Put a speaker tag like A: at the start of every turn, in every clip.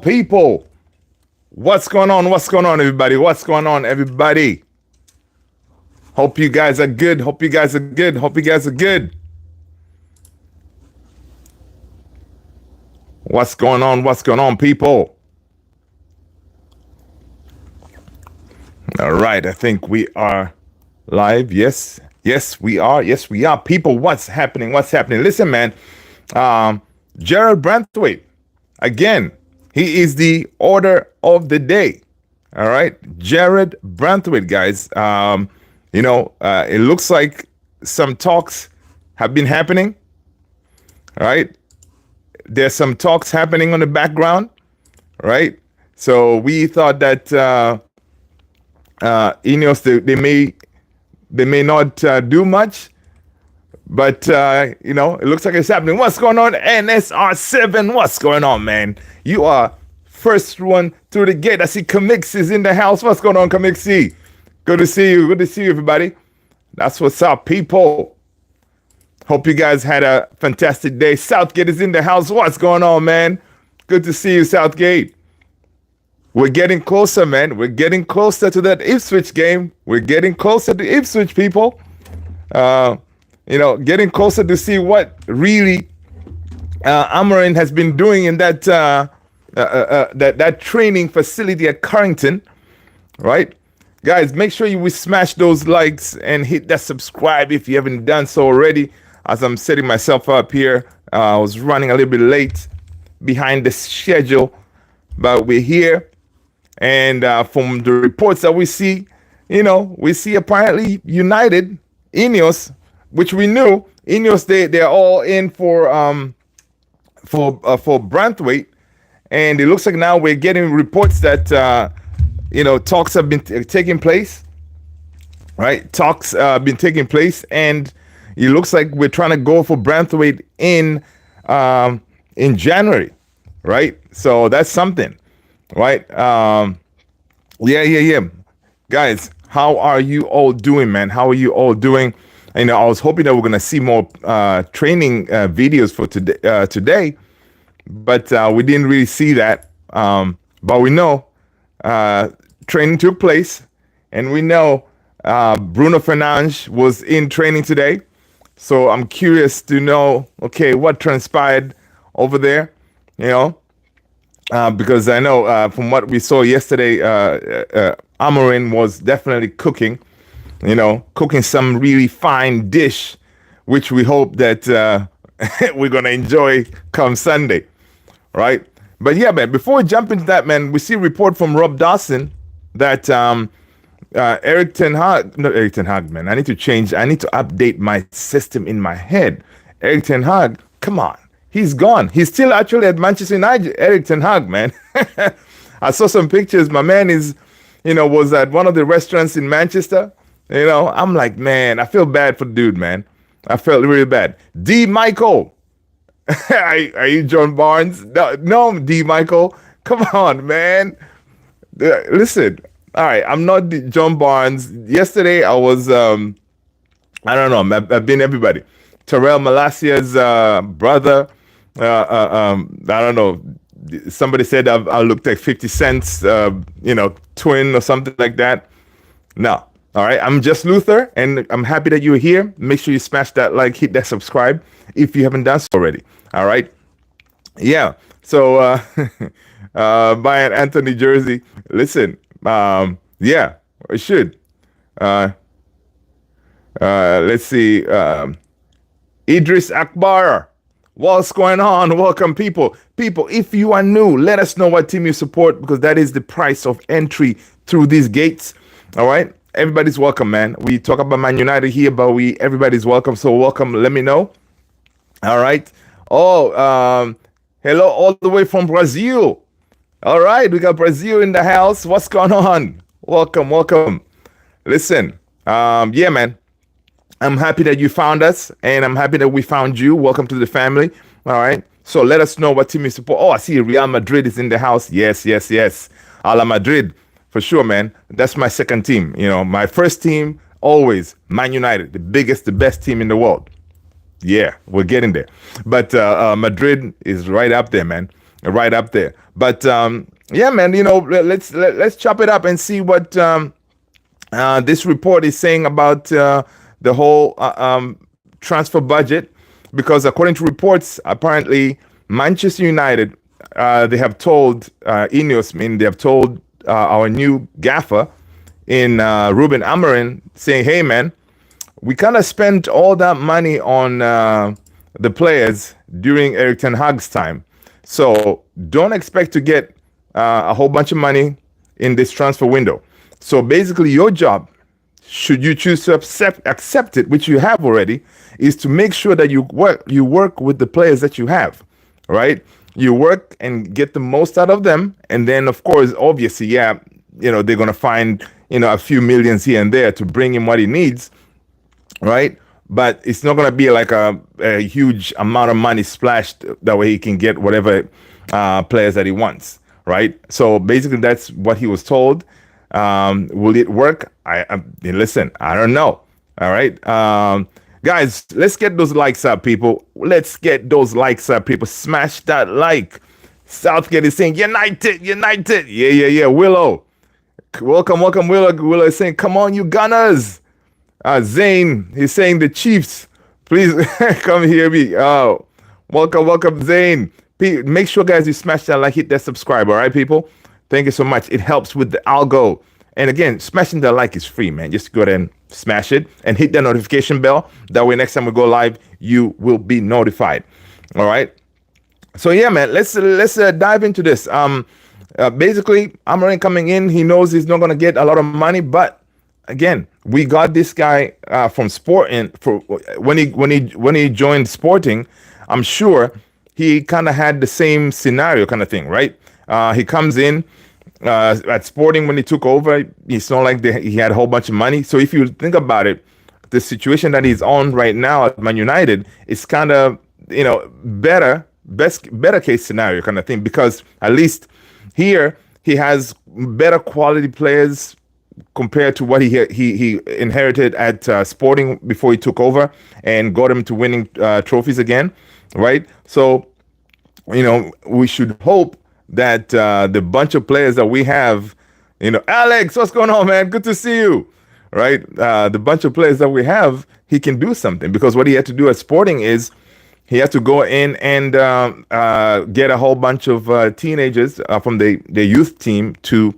A: people. What's going on? What's going on, everybody? What's going on, everybody? Hope you guys are good. Hope you guys are good. Hope you guys are good. What's going on? What's going on, people? All right, I think we are live. Yes, yes, we are. Yes, we are. People, what's happening? What's happening? Listen, man. Gerald Branthwaite, again, he is the order of the day. All right, Jared Branthwaite, guys. It looks like some talks have been happening. All right, there's some talks happening on the background. Right, so we thought that Ineos they may not do much, but it looks like it's happening. What's going on, NSR7? What's going on, man? You are first one through the gate. I see Kamix is in the house. What's going on, Kamixi? Good to see you. Good to see you, everybody. That's what's up, people. Hope you guys had a fantastic day. Southgate is in the house. What's going on, man? Good to see you, Southgate. We're getting closer, man. We're getting closer to that Ipswich game. We're getting closer to Ipswich, people. Getting closer to see what really Amorim has been doing in that that training facility at Carrington, right? Guys, make sure you smash those likes and hit that subscribe if you haven't done so already. As I'm setting myself up here, I was running a little bit late behind the schedule, but we're here. And from the reports that we see, we see apparently United, Ineos, which we knew, Ineos, they're all in for Branthwaite. And it looks like now we're getting reports that talks have been taking place, right? Talks been taking place, and it looks like we're trying to go for Branthwaite in January, right? So that's something, right? Yeah. Guys, how are you all doing, man? How are you all doing? I was hoping that we're gonna see more training videos for today, but we didn't really see that. But we know training took place, and we know Bruno Fernandes was in training today. So I'm curious to know, okay, what transpired over there, because I know from what we saw yesterday, Amorim was definitely cooking some really fine dish, which we hope that we're going to enjoy come Sunday, right? But yeah, man, before we jump into that, man, we see a report from Rob Dawson that Eric Ten Hag, not Eric Ten Hag, man, I need to update my system in my head. Eric Ten Hag, come on, he's gone. He's still actually at Manchester United, Eric Ten Hag, man. I saw some pictures. My man was at one of the restaurants in Manchester. I'm like, man, I feel bad for the dude, man. I felt really bad. D. Michael. Are you John Barnes? No, D. Michael. Come on, man. Listen. All right, I'm not John Barnes. Yesterday, I was, I don't know, I've been everybody. Terrell Malassia's brother. I don't know. Somebody said I looked like 50 Cent's, twin or something like that. No. All right, I'm just Luther, and I'm happy that you're here. Make sure you smash that like, hit that subscribe if you haven't done so already. All right. Yeah. So, Brian Anthony Jersey, listen. Yeah, I should. Let's see. Idris Akbar. What's going on? Welcome, people. People, if you are new, let us know what team you support, because that is the price of entry through these gates. All right. Everybody's welcome, man. We talk about Man United here, but everybody's welcome. So welcome. Let me know. All right. Oh, hello, all the way from Brazil. All right, we got Brazil in the house. What's going on? Welcome. Listen, yeah, man. I'm happy that you found us, and I'm happy that we found you. Welcome to the family. All right. So let us know what team you support. Oh, I see Real Madrid is in the house. Yes. A la Madrid. For sure, man. That's my second team. My first team, always Man United, the biggest, the best team in the world. Yeah, we're getting there. But Madrid is right up there, man. Right up there. But yeah, man, let's chop it up and see what this report is saying about the whole transfer budget, because according to reports, apparently Manchester United, they have told Ineos, they have told our new gaffer in Ruben Amorim, saying, hey man, we kind of spent all that money on the players during Erik ten Hag's time. So don't expect to get a whole bunch of money in this transfer window. So basically your job, should you choose to accept it, which you have already, is to make sure that you work with the players that you have, right? You work and get the most out of them. And then, of course, obviously, yeah, they're going to find, a few millions here and there to bring him what he needs, right? But it's not going to be like a huge amount of money splashed that way he can get whatever players that he wants, right? So basically, that's what he was told. Will it work? Listen, I don't know. All right. Guys, let's get those likes up, people. Let's get those likes up, people. Smash that like. Southgate is saying, United. Yeah. Willow. Welcome, Willow. Willow is saying, come on, you Gunners. Zane, he's saying the Chiefs. Please come hear me. Oh, welcome, Zane. Make sure, guys, you smash that like, hit that subscribe. All right, people? Thank you so much. It helps with the algo. And again, smashing the like is free, man. Just go ahead and smash it and hit the notification bell. That way, next time we go live, you will be notified. All right. So yeah, man. Let's dive into this. Basically, Amorim coming in. He knows he's not going to get a lot of money, but again, we got this guy from Sporting. For when he joined Sporting, I'm sure he kind of had the same scenario kind of thing, right? He comes in at Sporting when he took over. It's not like he had a whole bunch of money. So if you think about it, the situation that he's on right now at Man United is kind of better case scenario kind of thing, because at least here he has better quality players compared to what he inherited at Sporting before he took over and got him to winning trophies again, right? So we should hope that the bunch of players that we have, Alex, what's going on, man? Good to see you, right? The bunch of players that we have, he can do something, because what he had to do at Sporting is he had to go in and get a whole bunch of teenagers from the youth team to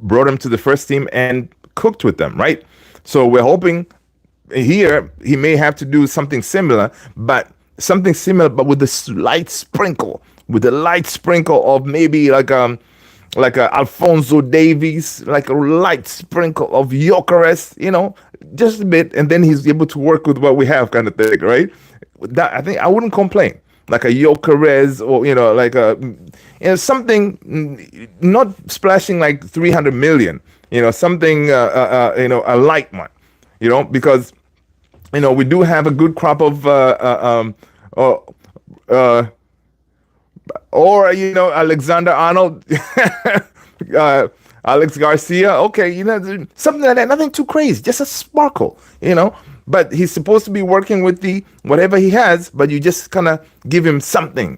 A: brought them to the first team and cooked with them, right? So we're hoping here he may have to do something similar, but with a slight sprinkle. With a light sprinkle of maybe like a Alphonso Davies, like a light sprinkle of Gyökeres, just a bit, and then he's able to work with what we have, kind of thing, right? That, I think I wouldn't complain, like a Gyökeres or like a something, not splashing like 300 million, something a light one, because we do have a good crop of or Alexander Arnold, Alex Garcia. Okay, something like that. Nothing too crazy, just a sparkle. But he's supposed to be working with the whatever he has, but you just kind of give him something.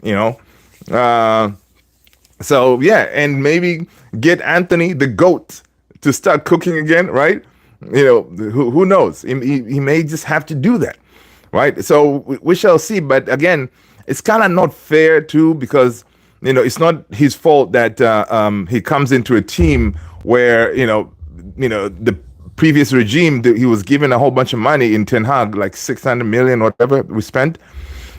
A: So yeah, and maybe get Anthony the GOAT to start cooking again, right? Who knows? He may just have to do that, right? So we shall see. But again, it's kind of not fair too, because it's not his fault that he comes into a team where the previous regime, he was given a whole bunch of money in Ten Hag, like 600 million, whatever we spent,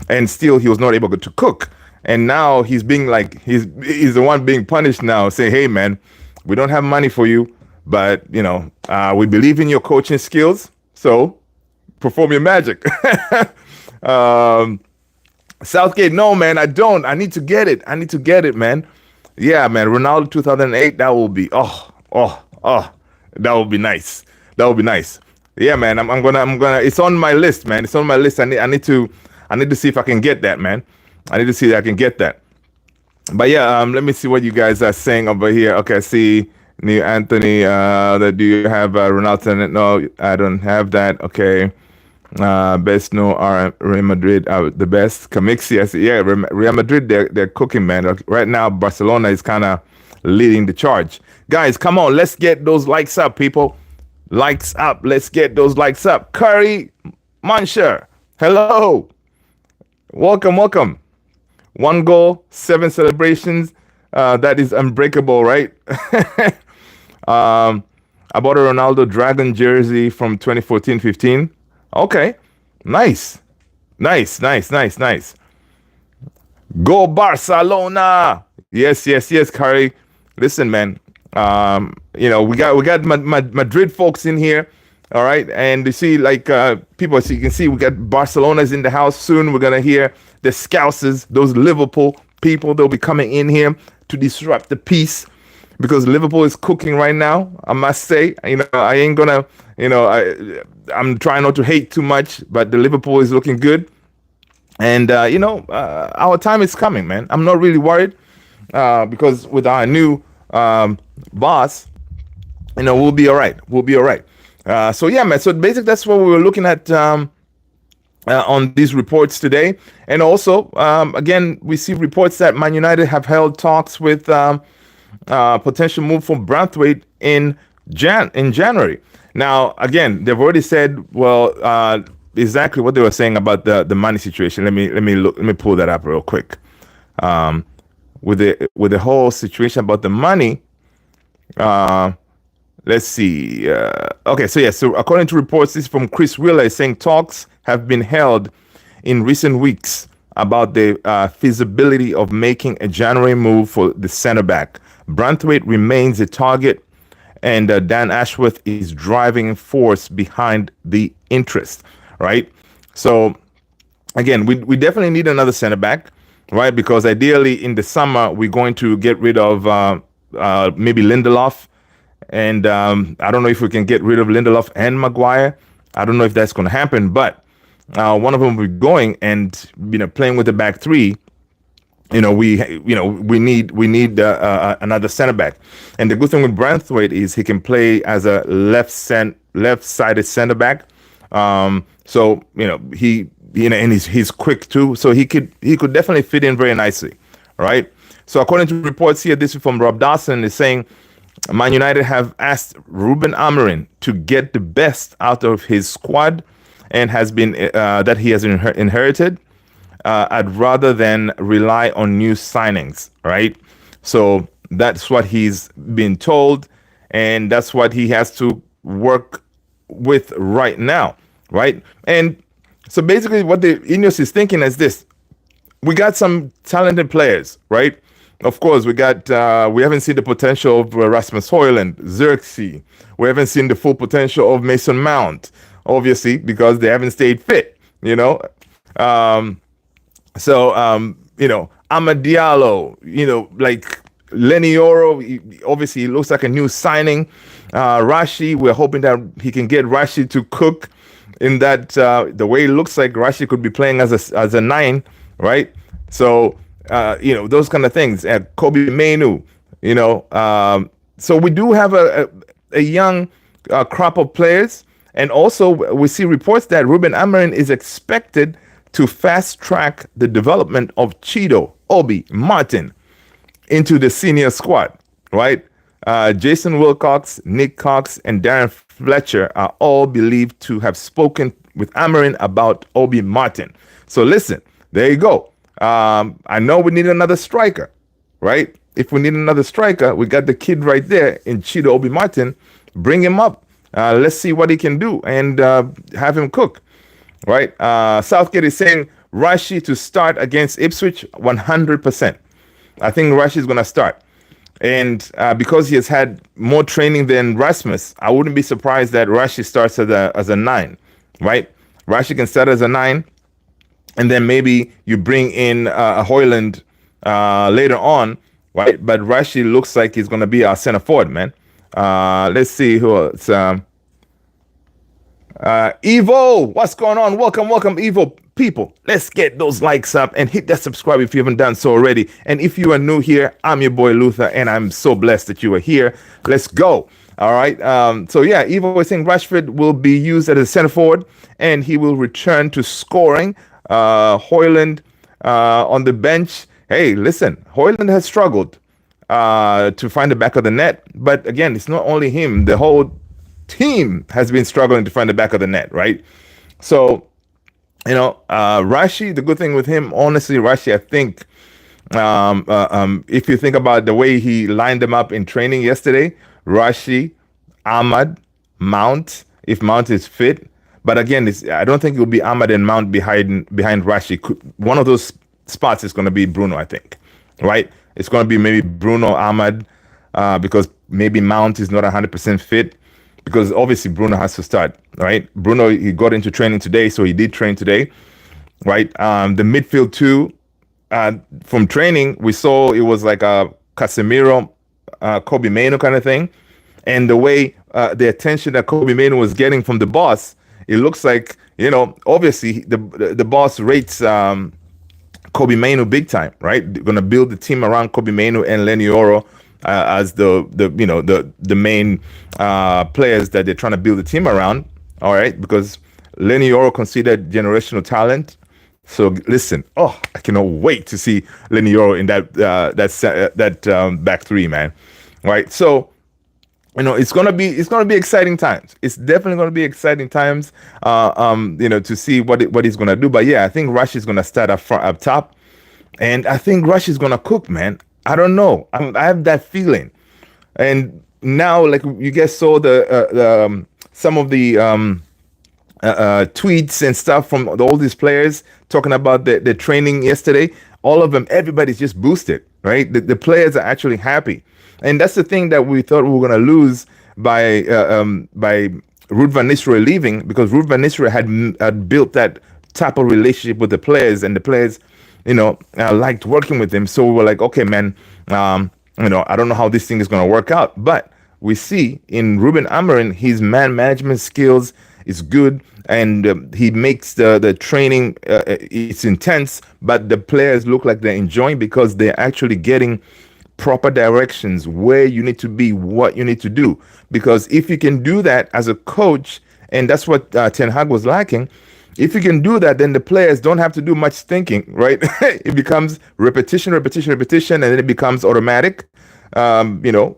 A: and still he was not able to cook. And now he's being like he's the one being punished now, saying, "Hey man, we don't have money for you, but we believe in your coaching skills, so perform your magic." Southgate, no, man, I don't. I need to get it, man. Yeah, man, Ronaldo 2008, that will be, that will be nice. Yeah, man, I'm gonna. It's on my list, man. It's on my list. I need to see if I can get that, man. I need to see that I can get that. But yeah, let me see what you guys are saying over here. Okay, I see New Anthony. Do you have Ronaldo? No, I don't have that. Okay. Best no Real Madrid the best. Kamixi, I see. Yeah, Real Madrid, they're cooking, man. Right now, Barcelona is kind of leading the charge. Guys, come on, let's get those likes up, people. Likes up. Let's get those likes up. Curry Muncher, hello. Welcome, welcome. 1 goal, 7 celebrations. That is unbreakable, right? I bought a Ronaldo Dragon jersey from 2014-15. Okay, nice, nice, nice, nice, nice. Go Barcelona! Yes, yes, yes, Curry. Listen, man. We got Madrid folks in here. All right, and you see, like people, so you can see we got Barcelona's in the house soon. We're gonna hear the Scousers, those Liverpool people. They'll be coming in here to disrupt the peace because Liverpool is cooking right now. I must say, I ain't gonna, I'm trying not to hate too much, but the Liverpool is looking good, and our time is coming, man. I'm not really worried because with our new boss, we'll be all right. We'll be all right. So yeah, man. So basically, that's what we were looking at on these reports today, and also again, we see reports that Man United have held talks with potential move for Branthwaite in January. Now, again, they've already said, well, exactly what they were saying about the money situation. Let me pull that up real quick. With the whole situation about the money. Let's see. Okay, so yeah. So according to reports, this is from Chris Wheeler, is saying talks have been held in recent weeks about the feasibility of making a January move for the center back. Branthwaite remains a target, and Dan Ashworth is driving force behind the interest. Right. So again, we definitely need another center back, right? Because ideally in the summer we're going to get rid of maybe Lindelof. And I don't know if we can get rid of Lindelof and Maguire. I don't know if that's going to happen, but one of them will be going, and playing with the back three. We need another center back. And the good thing with Branthwaite is he can play as a left-sided center back. So and he's quick too, so he could definitely fit in very nicely, right? So according to reports here, this is from Rob Dawson, is saying Man United have asked Ruben Amorim to get the best out of his squad and has been that he has inherited, rather than rely on new signings, right? So that's what he's been told, and that's what he has to work with right now, right? And so basically what the Ineos is thinking is this: we got some talented players, right? Of course, we haven't seen the potential of Rasmus Højlund, Xerxes. We haven't seen the full potential of Mason Mount, obviously, because they haven't stayed fit, Amad Diallo, like Lenny Oro, obviously, he looks like a new signing. Rashi, we're hoping that he can get Rashi to cook in that, the way it looks like Rashi could be playing as a 9, right? So, those kind of things. Kobe Mainu, so we do have a young crop of players. And also we see reports that Ruben Amorim is expected to fast track the development of Chido, Obi, Martin into the senior squad, right? Jason Wilcox, Nick Cox, and Darren Fletcher are all believed to have spoken with Amorim about Obi Martin. So listen, there you go. I know we need another striker, right? If we need another striker, we got the kid right there in Chido Obi Martin. Bring him up. Let's see what he can do and have him cook, right? Southgate is saying Rashi to start against Ipswich 100%. I think Rashi is going to start. And because he has had more training than Rasmus, I wouldn't be surprised that Rashi starts as a 9, right? Rashi can start as a 9. And then maybe you bring in a Højlund later on, right? But Rashi looks like he's going to be our center forward, man. Let's see who else. Evo, what's going on? Welcome, Evo people. Let's get those likes up and hit that subscribe if you haven't done so already. And if you are new here, I'm your boy Luther, and I'm so blessed that you are here. Let's go. All right. So yeah, Evo was saying Rashford will be used as a center forward, and he will return to scoring. Hoyland on the bench. Hey, listen, Hoyland has struggled to find the back of the net, but again, it's not only him. The whole team has been struggling to find the back of the net, right? So Rashi, the good thing with him, honestly, Rashi, I think, if you think about the way he lined them up in training yesterday, Rashi, Ahmad, Mount, if Mount is fit. But again, I don't think it will be Ahmad and Mount behind Rashi. One of those spots is going to be Bruno, I think, right? It's going to be maybe Bruno, Ahmad, because maybe Mount is not 100% fit. Because obviously Bruno has to start, right? Bruno, he got into training today, so he did train today, right? The midfield too, from training, we saw it was like a Casemiro, Kobe Mainoo kind of thing. And the way the attention that Kobe Mainoo was getting from the boss, it looks like, obviously the boss rates Kobe Mainoo big time, right? They're going to build the team around Kobe Mainoo and Lenny Oro as the main players that they're trying to build the team around. All right, because Lenny Oro considered generational talent. So listen, I cannot wait to see Lenny Oro in that back three, man. All right, so it's gonna be exciting times. It's definitely gonna be exciting times. To see what he's gonna do. But yeah, I think Rush is gonna start up top, and I think Rush is gonna cook, man. I don't know. I have that feeling. And now, like you guys saw some of the tweets and stuff from all these players talking about the training yesterday. All of them, everybody's just boosted, right? The players are actually happy, and that's the thing that we thought we were going to lose by Ruud van Nistelrooy leaving, because Ruud van Nistelrooy had built that type of relationship with the players, and the players liked working with him. So we were like, okay, man, I don't know how this thing is going to work out. But we see in Ruben Amorim, his man management skills is good, and he makes the training, it's intense, but the players look like they're enjoying, because they're actually getting proper directions where you need to be, what you need to do. Because if you can do that as a coach, and that's what Ten Hag was lacking, if you can do that, then the players don't have to do much thinking, right? It becomes repetition, and then it becomes automatic. You'll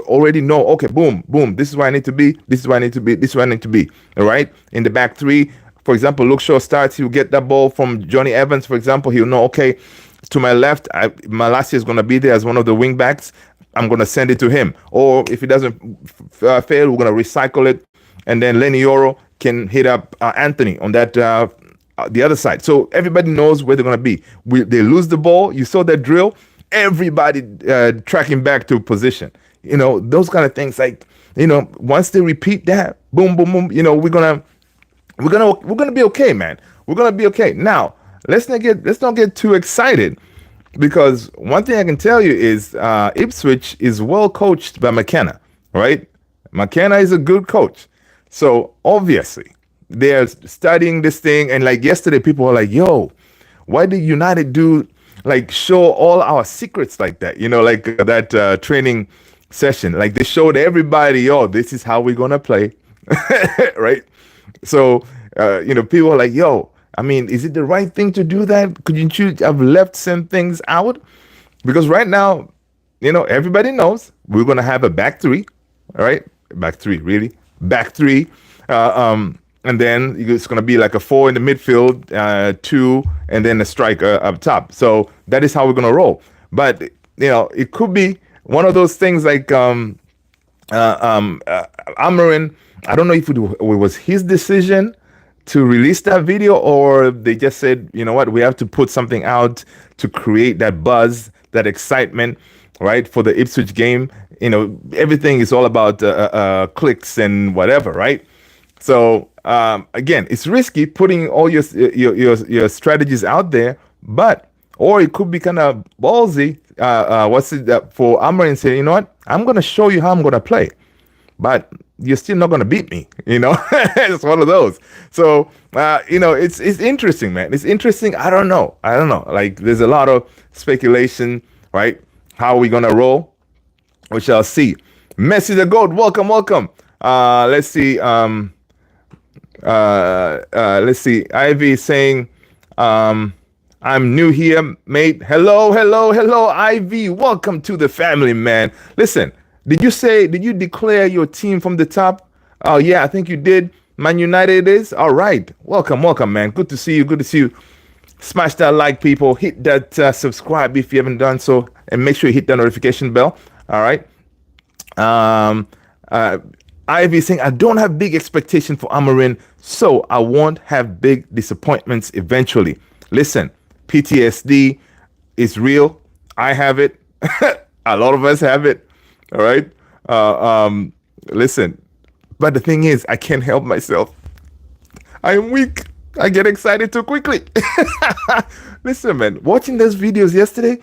A: already know, okay, boom, boom, this is where I need to be, this is where I need to be, this is where I need to be, all right? In the back three, for example, Luke Shaw starts, he'll get that ball from Johnny Evans, for example, he'll know, okay, to my left, Malacia is going to be there as one of the wing backs, I'm going to send it to him. Or if it doesn't fail, we're going to recycle it, and then Lenny Oro can hit up Anthony on that the other side. So everybody knows where they're going to be. They lose the ball. You saw that drill. Everybody tracking back to position. Those kind of things. Like, once they repeat that, boom, boom, boom. We're gonna be okay, man. We're gonna be okay. Now, let's not get too excited, because one thing I can tell you is Ipswich is well coached by McKenna, right? McKenna is a good coach. So obviously they're studying this thing, and like yesterday, people were like, "Yo, why did United show all our secrets like that?" Like that training session, like they showed everybody, "Yo, this is how we're gonna play," right? So people are like, "Yo, I mean, is it the right thing to do that? Couldn't you have left some things out?" Because right now, everybody knows we're gonna have a back three, all right? Back three, really? Back three, and then it's going to be like a 4 in the midfield, 2, and then a striker up top. So that is how we're going to roll. But it could be one of those things like Amorim. I don't know if it was his decision to release that video, or they just said, you know what, we have to put something out to create that buzz, that excitement, right, for the Ipswich game. Everything is all about clicks and whatever, right? So again, it's risky putting all your strategies out there, or it could be kind of ballsy. For Amorim saying, you know what, I'm going to show you how I'm going to play, but you're still not going to beat me. It's one of those. So it's interesting, man. It's interesting. I don't know. Like, there's a lot of speculation, right? How are we going to roll? We shall see. Messi the GOAT. Welcome, welcome. Let's see. Let's see. Ivy is saying, I'm new here, mate. Hello, hello, hello, Ivy. Welcome to the family, man. Listen, did you declare your team from the top? Oh, yeah, I think you did. Man United is? All right. Welcome, welcome, man. Good to see you. Good to see you. Smash that like, people. Hit that subscribe if you haven't done so. And make sure you hit that notification bell. All right. Ivy saying, I don't have big expectation for Amorim, so I won't have big disappointments eventually. Listen, PTSD is real. I have it. A lot of us have it. All right. Listen, but the thing is, I can't help myself. I am weak. I get excited too quickly. Listen, man, watching those videos yesterday,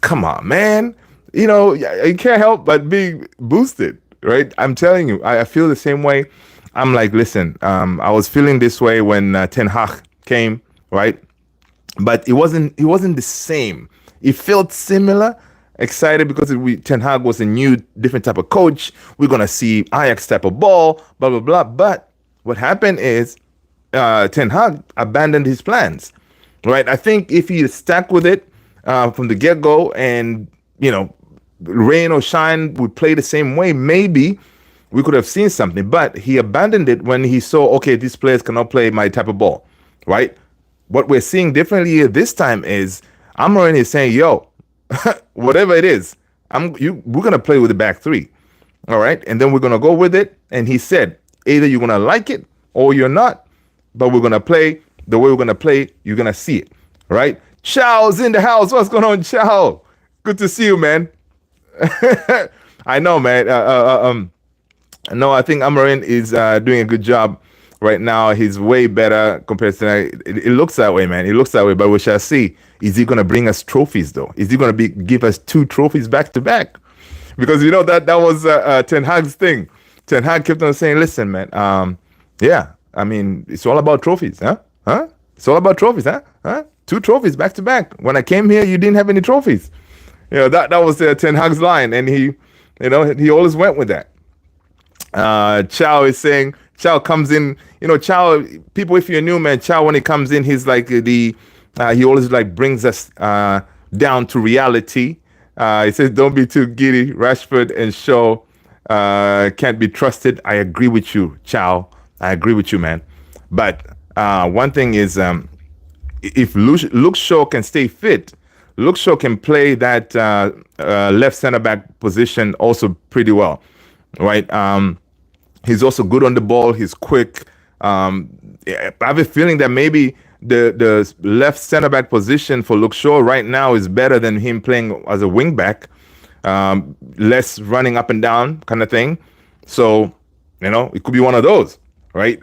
A: come on, man. You know, you can't help but be boosted, right? I'm telling you, I feel the same way. I'm like, listen, I was feeling this way when Ten Hag came, right? But it wasn't the same. It felt similar. Excited because Ten Hag was a new, different type of coach. We're gonna see Ajax type of ball, blah blah blah. But what happened is Ten Hag abandoned his plans, right? I think if he stuck with it from the get go, and rain or shine, we play the same way, maybe we could have seen something. But he abandoned it when he saw, okay, these players cannot play my type of ball, right? What we're seeing differently this time is Amorim is saying, yo, whatever it is, we're gonna play with the back three, all right, and then we're gonna go with it. And he said, either you're gonna like it or you're not, but we're gonna play the way we're gonna play. You're gonna see it, right? Chow's in the house. What's going on, Chow? Good to see you, man. I know, man. No, I think Amorim is doing a good job right now. He's way better compared to it looks that way, man. It looks that way, but we shall see. Is he going to bring us trophies, though? Is he going to give us 2 trophies back to back? Because that was Ten Hag's thing. Ten Hag kept on saying, listen, man, yeah, I mean, it's all about trophies, huh? It's all about trophies, huh? 2 trophies back to back. When I came here, you didn't have any trophies. That was Ten Hag's line, and he always went with that. Chow is saying, Chow comes in, Chow, people, if you're new, man, Chow, when he comes in, he's like he always like brings us down to reality. He says, don't be too giddy. Rashford and Shaw can't be trusted. I agree with you, Chow. I agree with you, man. But one thing is, if Luke Shaw can stay fit, Luke Shaw can play that left center back position also pretty well, right? He's also good on the ball. He's quick. I have a feeling that maybe the left center back position for Luke Shaw right now is better than him playing as a wing back, less running up and down kind of thing. So, it could be one of those, right?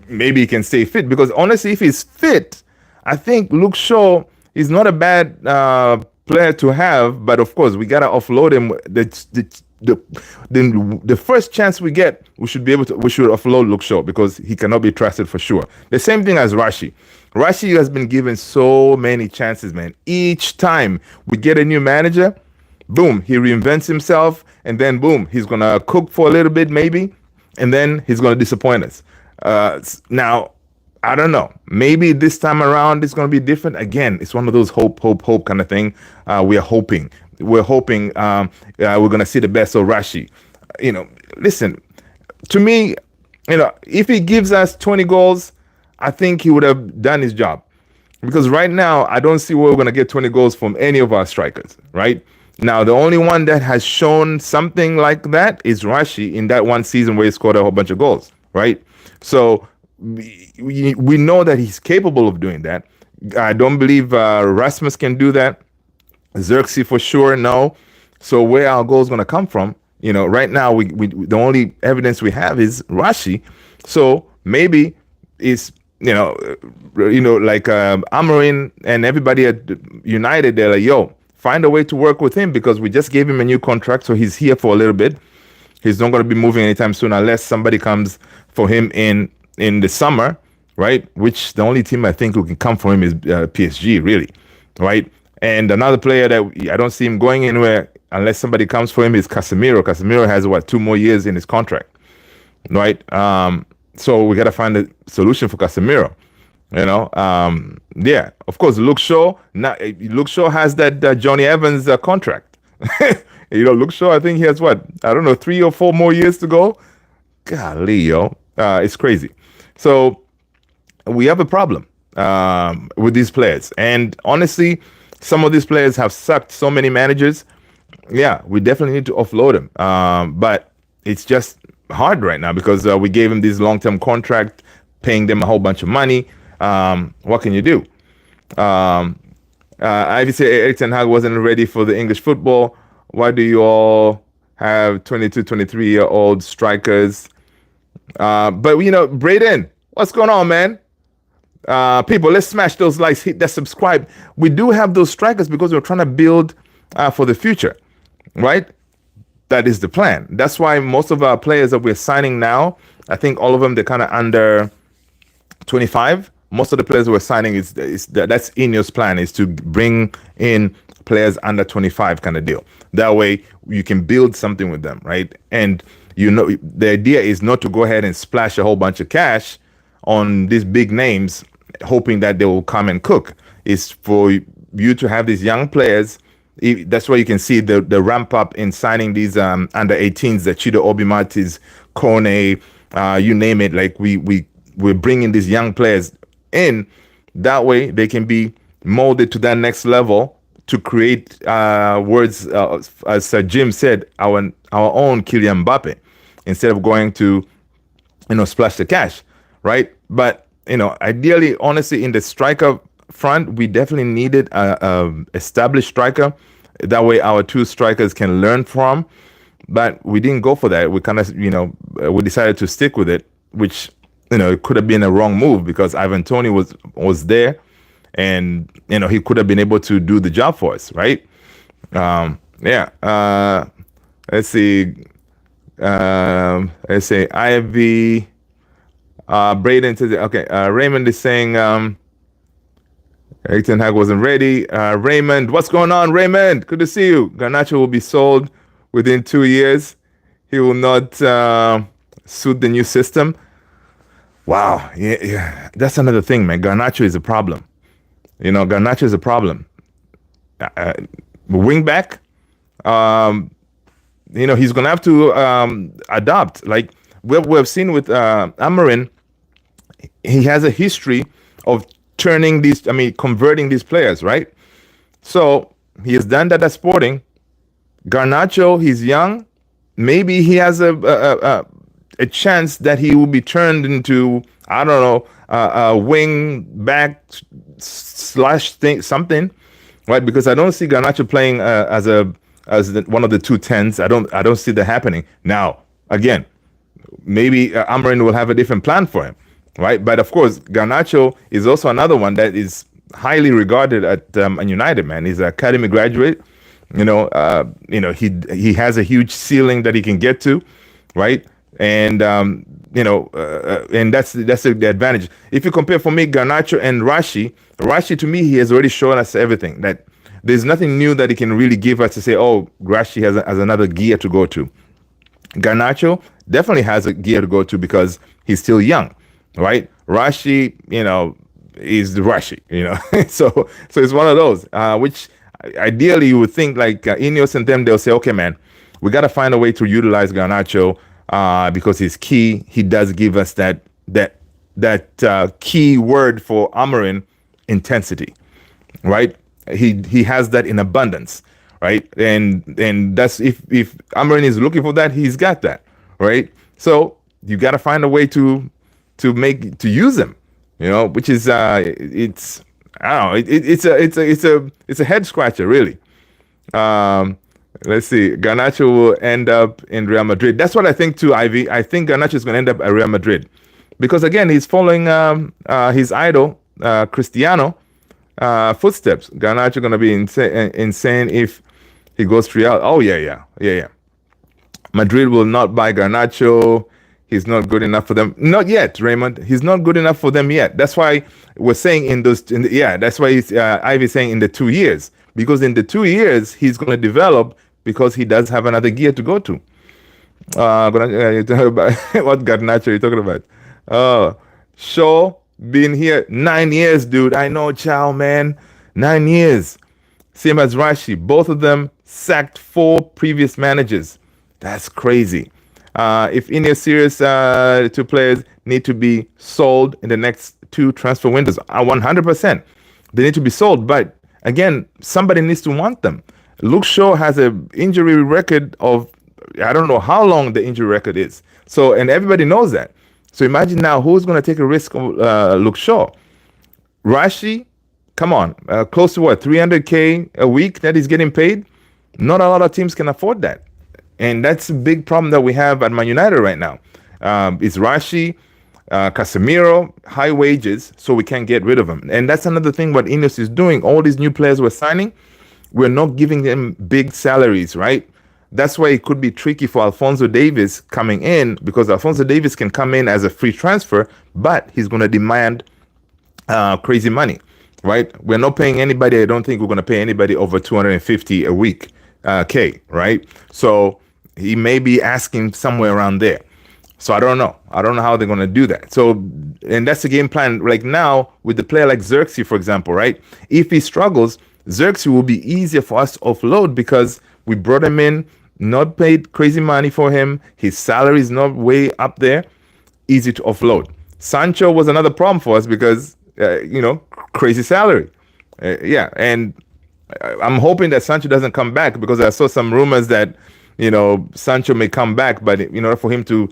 A: Maybe he can stay fit, because honestly, if he's fit, I think Luke Shaw is not a bad player to have. But of course, we gotta offload him. The first chance we get, we should offload Luke Shaw, because he cannot be trusted for sure. The same thing as Rashi. Rashi has been given so many chances, man. Each time we get a new manager, boom, he reinvents himself, and then boom, he's gonna cook for a little bit maybe, and then he's gonna disappoint us. Now, I don't know. Maybe this time around it's going to be different. Again, it's one of those hope kind of thing. We're hoping we're going to see the best of Rashi. Listen, to me, if he gives us 20 goals, I think he would have done his job. Because right now, I don't see where we're going to get 20 goals from any of our strikers, right? Now, the only one that has shown something like that is Rashi in that one season where he scored a whole bunch of goals, right? So we know that he's capable of doing that. I don't believe Rasmus can do that. Xerxes for sure, no. So where our goals going to come from? Right now we the only evidence we have is Rashi. So maybe it's like Amorim and everybody at United, they're like, yo, find a way to work with him, because we just gave him a new contract, so he's here for a little bit. He's not going to be moving anytime soon unless somebody comes for him in the summer, right? Which the only team I think who can come for him is PSG, really, right? And another player that I don't see him going anywhere unless somebody comes for him, is Casemiro. Casemiro has what, 2 more years in his contract, right? So we got to find a solution for Casemiro. You know, yeah. Of course, Luke Shaw. Luke Shaw has that Johnny Evans contract. You know, Luke Shaw. I think he has what, I don't know, 3 or 4 more years to go. Golly, yo, it's crazy. So we have a problem with these players, and honestly, some of these players have sucked so many managers. Yeah, we definitely need to offload them. But it's just hard right now because we gave him this long-term contract, paying them a whole bunch of money. What can you do? Ivy said Erik Ten Hag wasn't ready for the English football. Why do you all have 22, 23-year-old strikers? But, you know, Braden, what's going on, man? People, let's smash those likes, hit that subscribe. We do have those strikers because we're trying to build for the future, right? That is the plan. That's why most of our players that we're signing now, I think all of them, they're kind of under 25. Most of the players we're signing that's Ineos' plan, is to bring in players under 25 kind of deal. That way you can build something with them, right? And you know, the idea is not to go ahead and splash a whole bunch of cash on these big names, hoping that they will come and cook. It's for you to have these young players. That's why you can see the ramp up in signing these under 18s, the Chido Obi Martins, Kone, you name it. Like we're bringing these young players in. That way they can be molded to that next level to create words, as Jim said, our own Kylian Mbappe, instead of going to, you know, splash the cash, right? But, you know, ideally, honestly, in the striker front, we definitely needed a established striker. That way our 2 strikers can learn from. But we didn't go for that. We kind of, you know, we decided to stick with it, which, you know, it could have been a wrong move because Ivan Toney was there, and, you know, he could have been able to do the job for us, right? Yeah. Let's see. Let's say Ivy. Braden says, okay. Raymond is saying Erik Ten Hag wasn't ready. Raymond, what's going on, Raymond? Good to see you. Garnacho will be sold within 2 years. He will not suit the new system. Wow, yeah, that's another thing, man. Garnacho is a problem. You know, Garnacho is a problem. Wing back, you know, he's gonna have to adapt. Like we've seen with Amorim, he has a history of converting these players, right? So he has done that at Sporting. Garnacho, he's young. Maybe he has a chance that he will be turned into, I don't know, a wing back slash thing, something, right? Because I don't see Garnacho playing as one of the 2 10s. I don't see that happening. Now, again, maybe Amorim will have a different plan for him, right? But of course, Garnacho is also another one that is highly regarded at Man United. Man, he's an academy graduate. You know, he has a huge ceiling that he can get to, right? And you know, and that's the advantage. If you compare, for me, Garnacho and Rashi to me, he has already shown us everything. That there's nothing new that he can really give us to say, oh, Rashi has another gear to go to. Garnacho definitely has a gear to go to because he's still young, right? Rashi, you know, is the Rashi, you know. so it's one of those, which ideally you would think like Ineos and them, they'll say, okay, man, we got to find a way to utilize Garnacho because he's key. He does give us that key word for Amorim, intensity, right? He has that in abundance, right? And that's if Amorim is looking for that, he's got that, right? So you got to find a way to use him, you know, which is it's I don't know, it's a head scratcher, really. Let's see. Garnacho will end up in Real Madrid. That's what I think too, Ivy. I think Garnacho is going to end up at Real Madrid because, again, he's following his idol, Cristiano, footsteps. Garnacho going to be insane if he goes to Real. Oh, yeah. Madrid will not buy Garnacho. He's not good enough for them. Not yet, Raymond. He's not good enough for them yet. That's why we're saying that's why Ivy's saying in the 2 years. Because in the 2 years, he's going to develop because he does have another gear to go to. You're talking about what Garnacho are you talking about? Shaw been here 9 years, dude. I know, Chow, man. 9 years. Same as Rashi. Both of them sacked 4 previous managers. That's crazy. If Ineos serious, 2 players need to be sold in the next 2 transfer windows. 100%. They need to be sold. But again, somebody needs to want them. Luke Shaw has an injury record of, I don't know how long the injury record is. So, and everybody knows that. So imagine now who's going to take a risk of Luke Shaw. Rashi, come on, close to what, 300K a week that he's getting paid? Not a lot of teams can afford that. And that's a big problem that we have at Man United right now. It's Rashi, Casemiro, high wages, so we can't get rid of them. And that's another thing what Ineos is doing. All these new players we're signing, we're not giving them big salaries, right? That's why it could be tricky for Alphonso Davies coming in, because Alphonso Davies can come in as a free transfer, but he's going to demand crazy money, right? We're not paying anybody. I don't think we're going to pay anybody over 250 a week, right? So he may be asking somewhere around there. So I don't know. I don't know how they're going to do that. So, and that's the game plan. Like now with the player like Xerxes, for example, right? If he struggles, Xerxes will be easier for us to offload because we brought him in, not paid crazy money for him. His salary is not way up there. Easy to offload. Sancho was another problem for us because, crazy salary. And I'm hoping that Sancho doesn't come back because I saw some rumors that, Sancho may come back, but in order for him to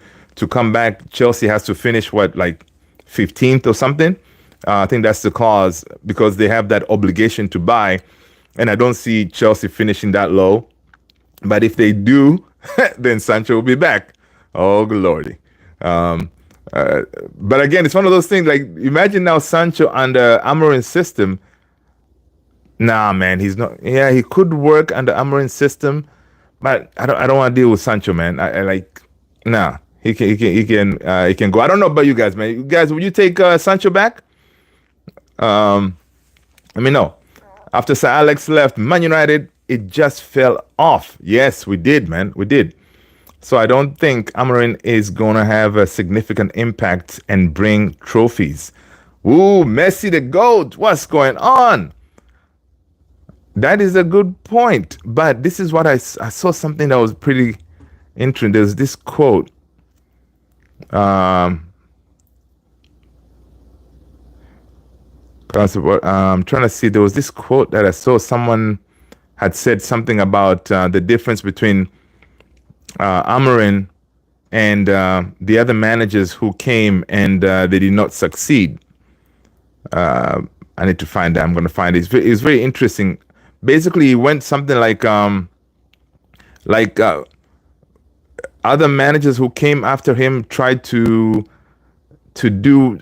A: come back, Chelsea has to finish like 15th or something. I think that's the clause because they have that obligation to buy, and I don't see Chelsea finishing that low. But if they do, then Sancho will be back. Oh, lordy. But again, it's one of those things, like, imagine now Sancho under Amorim's system. Nah, man, he's not. Yeah, he could work under Amorim's system, but I don't want to deal with Sancho, man. Nah, he can go. I don't know about you guys, man. You guys, would you take Sancho back? Let me know. After Sir Alex left Man United, it just fell off. Yes, we did, man. We did. So I don't think Amorim is going to have a significant impact and bring trophies. Ooh, Messi the GOAT. What's going on? That is a good point. But this is what I saw something that was pretty interesting. There's this quote. I'm trying to see. There was this quote that I saw. Someone had said something about the difference between Amorim and the other managers who came and they did not succeed. I need to find that. I'm going to find it. It's very interesting. Basically, he went something like other managers who came after him tried to do.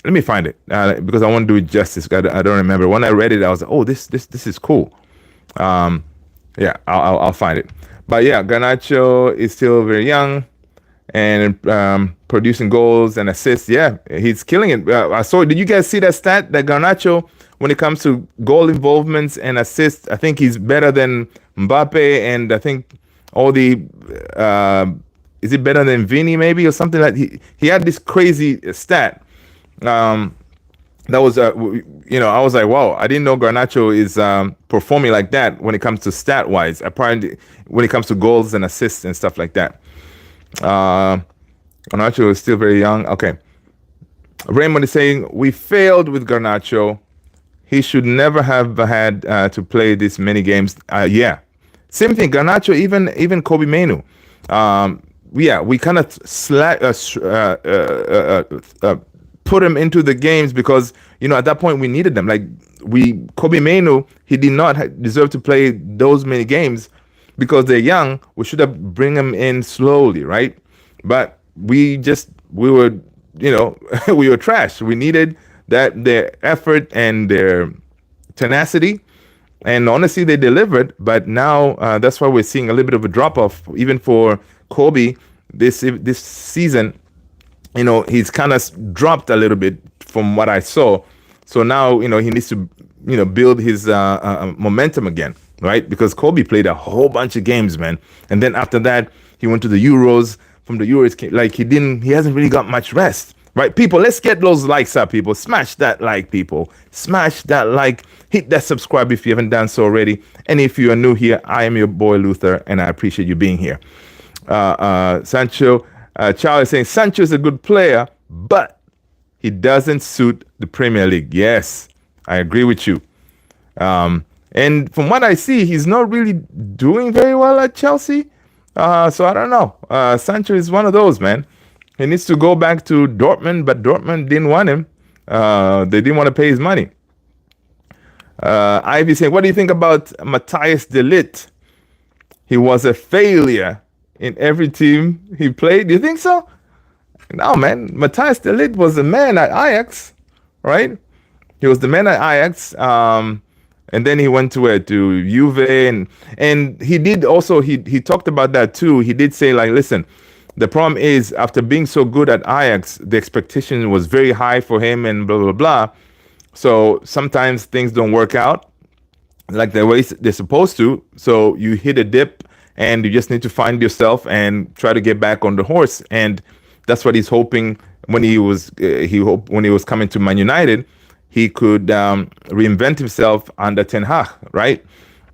A: Let me find it because I want to do it justice. I don't remember. When I read it, I was like, oh, this is cool. I'll find it. But yeah, Garnacho is still very young and producing goals and assists. Yeah, he's killing it. I saw. Did you guys see that stat that Garnacho, when it comes to goal involvements and assists, I think he's better than Mbappe, and I think all the is it better than Vini maybe or something like he had this crazy stat. That was I was like, wow, I didn't know Garnacho is performing like that when it comes to stat wise. Apparently, when it comes to goals and assists and stuff like that. Garnacho is still very young. Okay, Raymond is saying we failed with Garnacho. He should never have had to play this many games. Yeah, same thing. Garnacho, even Kobe Mainu. We kind of put him into the games because at that point we needed them. Like Kobe Mainu, he did not deserve to play those many games because they're young. We should have bring them in slowly, right? But we were we were trash. We needed their effort and their tenacity, and honestly they delivered. But now that's why we're seeing a little bit of a drop off even for Kobe this season. He's kind of dropped a little bit from what I saw. So now, he needs to, build his momentum again. right? Because Kobe played a whole bunch of games, man. And then after that, he went to the Euros. From the Euros, like he hasn't really got much rest, right? People, let's get those likes up, people. Smash that like, people. Smash that like. Hit that subscribe if you haven't done so already. And if you are new here, I am your boy Luther, and I appreciate you being here. Sancho, Charlie is saying Sancho is a good player, but he doesn't suit the Premier League. Yes, I agree with you. And from what I see, he's not really doing very well at Chelsea. So I don't know. Sancho is one of those, man. He needs to go back to Dortmund, but Dortmund didn't want him. They didn't want to pay his money. Ivy saying, what do you think about Matthias de Ligt? He was a failure in every team he played. Do you think so? No, man. Matthias de Ligt was the man at Ajax, right? He was the man at Ajax. And then he went to Juve, and he did also, he talked about that too. He did say, like, listen, the problem is after being so good at Ajax, the expectation was very high for him and blah, blah, blah. So sometimes things don't work out like the way they're supposed to. So you hit a dip and you just need to find yourself and try to get back on the horse. And that's what he's hoping when he was coming to Man United. He could reinvent himself under Ten Hag, right?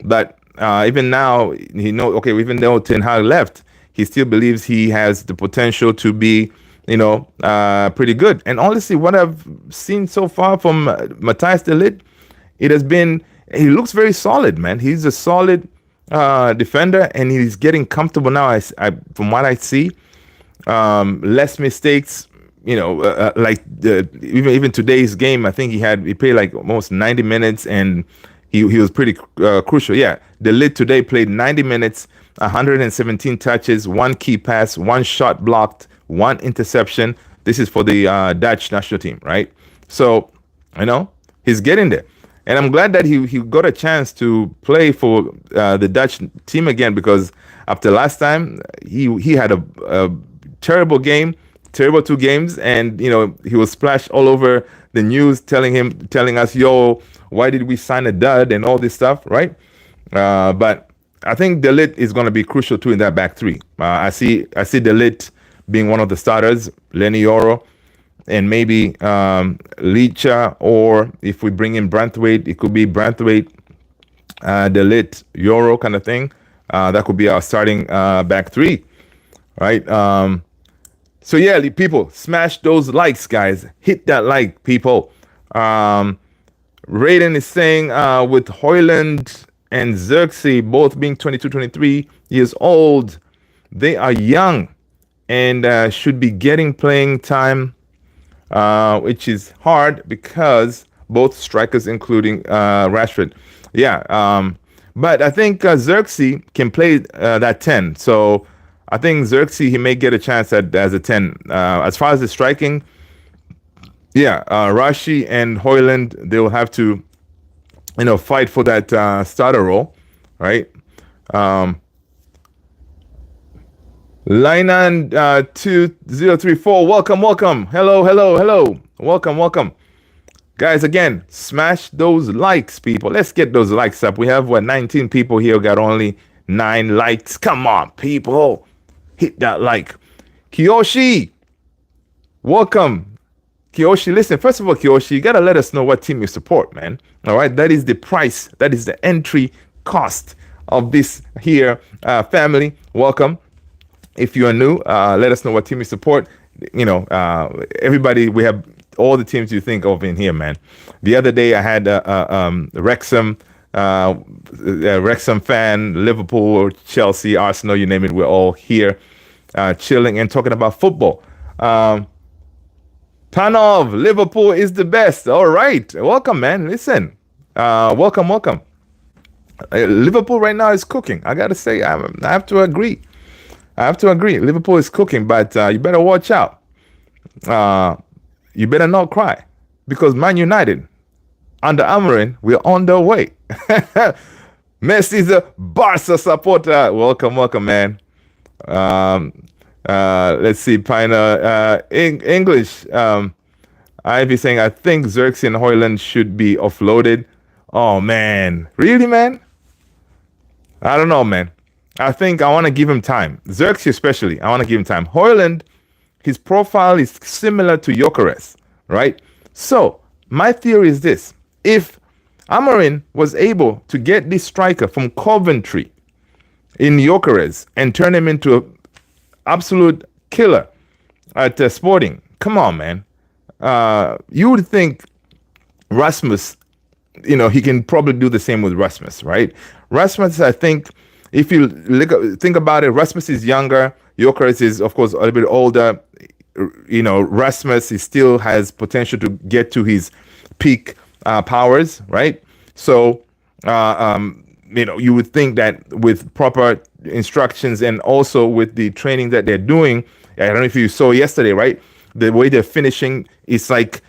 A: But even now, even though Ten Hag left, he still believes he has the potential to be, pretty good. And honestly, what I've seen so far from Matthias de Ligt, he looks very solid, man. He's a solid defender, and he's getting comfortable now. From what I see, less mistakes. Even today's game, I think he played like almost 90 minutes, and he was pretty crucial. Yeah, de Ligt today played 90 minutes, 117 touches, 1 key pass, 1 shot blocked, 1 interception. This is for the Dutch national team, right? So, he's getting there. And I'm glad that he got a chance to play for the Dutch team again, because after last time, he had a terrible game, terrible 2 games, and he was splashed all over the news, telling us, yo, why did we sign a dud and all this stuff, right? But I think de Ligt is going to be crucial too in that back three. I see de Ligt being one of the starters, Lenny Yoro, and maybe Licha, or if we bring in Branthwaite, it could be Branthwaite, de Ligt, Yoro kind of thing. That could be our starting back three, right? So yeah, people, smash those likes, guys. Hit that like, people. Raiden is saying with Højlund and Xerxes both being 22, 23 years old, they are young and should be getting playing time, which is hard because both strikers, including Rashford. Yeah, but I think Xerxes can play that 10. So I think Xerxes, he may get a chance as a 10. As far as the striking, yeah, Rashi and Højlund, they will have to, fight for that starter role, right? Linan 2034, welcome. Hello. Welcome. Guys, again, smash those likes, people. Let's get those likes up. We have, 19 people here, got only 9 likes. Come on, people. Hit that like. Kiyoshi, welcome. Kiyoshi, listen, first of all, Kiyoshi, you got to let us know what team you support, man. All right, that is the price. That is the entry cost of this here family. Welcome. If you are new, let us know what team you support. Everybody, we have all the teams you think of in here, man. The other day I had Wrexham fan, Liverpool, Chelsea, Arsenal, you name it. We're all here chilling and talking about football. Tanov, Liverpool is the best. All right. Welcome, man. Listen. Welcome. Liverpool right now is cooking. I got to say, I have to agree. Liverpool is cooking, but you better watch out. You better not cry, because Man United, under Amorim, we're on the way. Messi's a Barca supporter. Welcome, man. Let's see, Pina. English. Ivy saying, I think Xerxes and Højlund should be offloaded. Oh, man. Really, man? I don't know, man. I think I want to give him time. Xerxes especially, I want to give him time. Højlund, his profile is similar to Gyökeres, right? So my theory is this: if Amorim was able to get this striker from Coventry in Gyökeres and turn him into an absolute killer at Sporting, come on, man. You would think Rasmus, he can probably do the same with Rasmus, right? Rasmus, I think, if you think about it, Rasmus is younger. Gyökeres is, of course, a little bit older. Rasmus, he still has potential to get to his peak powers, right? So, you would think that with proper instructions and also with the training that they're doing, I don't know if you saw yesterday, right? The way they're finishing is like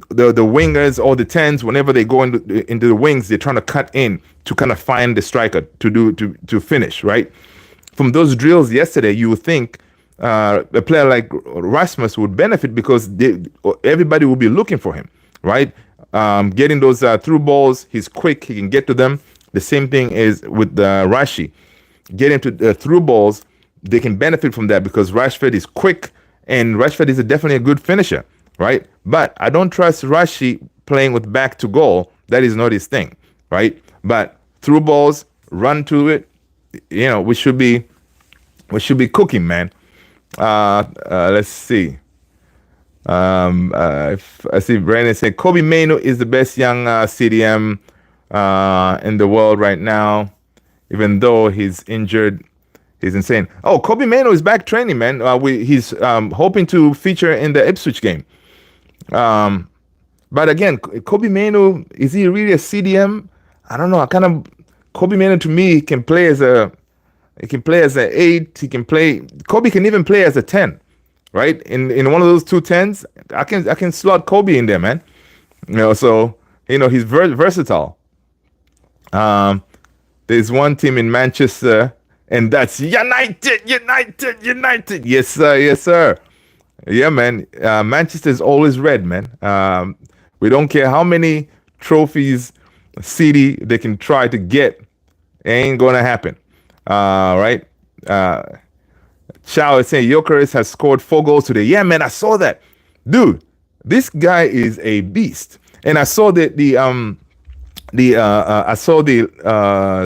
A: the wingers or the tens, whenever they go into the wings, they're trying to cut in to kind of find the striker to finish, right? From those drills yesterday, you would think a player like Rasmus would benefit because everybody will be looking for him, right? Getting those through balls, he's quick, he can get to them. The same thing is with Rashi. Getting to through balls, they can benefit from that because Rashford is quick and Rashford is definitely a good finisher, right? But I don't trust Rashi playing with back to goal. That is not his thing, right? But through balls, run to it, we should be cooking, man. Let's see. I see Brandon saying Kobe Mainoo is the best young CDM in the world right now, even though he's injured. He's insane. Oh, Kobe Mainoo is back training, man. He's hoping to feature in the Ipswich game. But again, Kobe Mainoo, is he really a CDM? I don't know. Kobe Mainoo to me can play as an 8. Kobe can even play as a 10, right? In one of those 2 10s, I can slot Kobe in there, man. So he's versatile. There's one team in Manchester, and that's United. Yes, sir. Yeah, man. Manchester is always red, man. We don't care how many trophies City they can try to get. It ain't going to happen. Right? Chow is saying Gyökeres has scored 4 goals today. Yeah, man, I saw that. Dude, this guy is a beast. And I saw that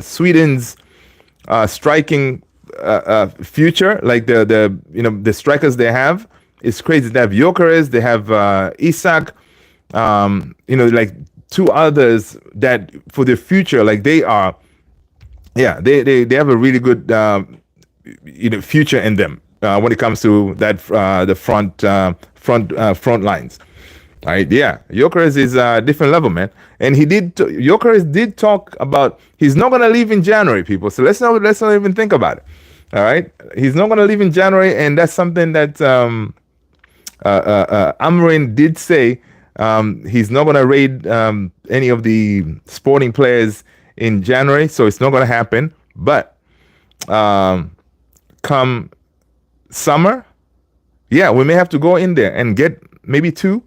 A: Sweden's striking future, like the strikers they have, is crazy. They have Gyökeres, they have Isak, like 2 others that for the future, like they are, they have a really good future in them when it comes to that the front lines. Right? Yeah, Gyökeres is a different level, man. And Gyökeres did talk about he's not gonna leave in January, people. So let's not even think about it. All right, he's not gonna leave in January, and that's something that Amorim did say. He's not gonna raid any of the Sporting players in January, so it's not gonna happen. But come summer, yeah, we may have to go in there and get maybe 2.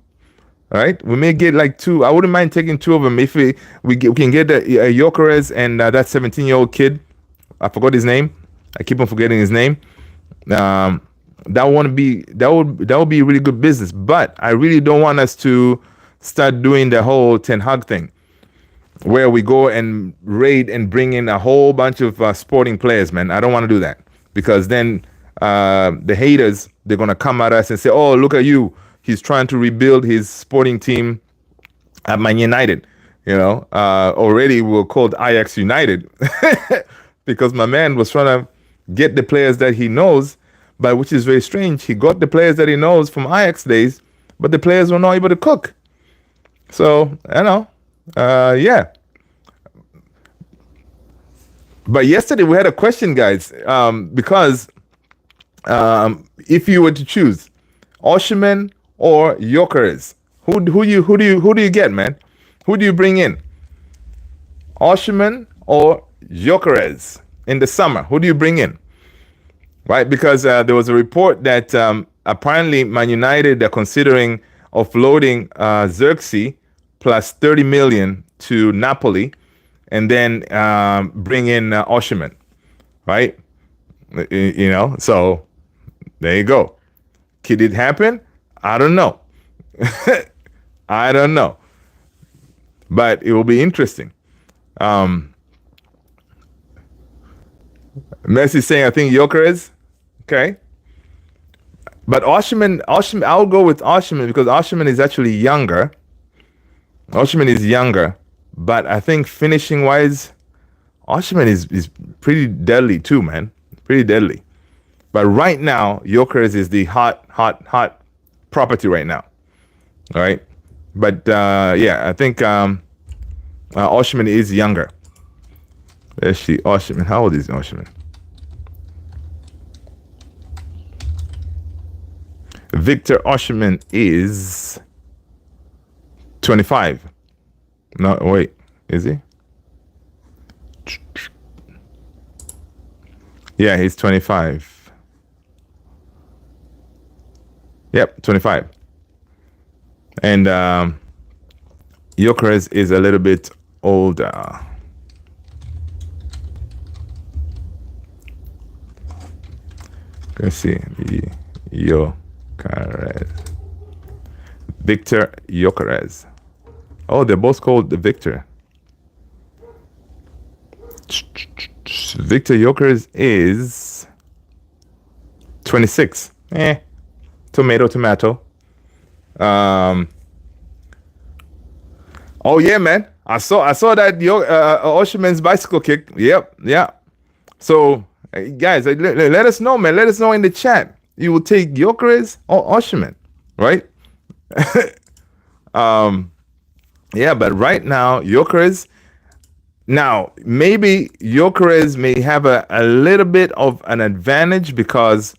A: All right, we may get like 2. I wouldn't mind taking 2 of them if we can get a Gyökeres and that 17-year-old kid. I forgot his name. I keep on forgetting his name. That would be really good business. But I really don't want us to start doing the whole Ten Hag thing, where we go and raid and bring in a whole bunch of Sporting players, man. I don't want to do that because then the haters, they're gonna come at us and say, "Oh, look at you. He's trying to rebuild his Sporting team at Man United." Already we're called Ajax United because my man was trying to get the players that he knows, but which is very strange. He got the players that he knows from Ajax days, but the players were not able to cook. So, yeah. But yesterday we had a question, guys, because if you were to choose Osimhen or Gyökeres, who do you get, man? Who do you bring in? Osimhen or Gyökeres in the summer? Who do you bring in? Right, because there was a report that apparently Man United are considering offloading Xerxes plus 30 million to Napoli, and then bring in Osimhen. right? So there you go. Could it happen? I don't know. I don't know. But it will be interesting. Messi saying, I think Gyökeres. Okay. But Osimhen, I'll go with Osimhen because Osimhen is actually younger. Osimhen is younger. But I think finishing wise, Osimhen is pretty deadly too, man. Pretty deadly. But right now, Gyökeres is the hot property right now. All right. But I think Osimhen is younger. Let's see. Osimhen. How old is Osimhen? Victor Osimhen is 25. No, wait. Is he? Yeah, he's 25. Yep, 25. And Gyökeres is a little bit older. Let's see. Gyökeres. Victor Gyökeres. Oh, they're both called Victor. Victor Gyökeres is 26. Tomato. Oh yeah, man. I saw that Osimhen's bicycle kick. Yep, yeah. So guys, let us know, man. Let us know in the chat. You will take Gyökeres or Osimhen, right? Yeah, but right now Gyökeres. Now maybe Gyökeres may have a little bit of an advantage because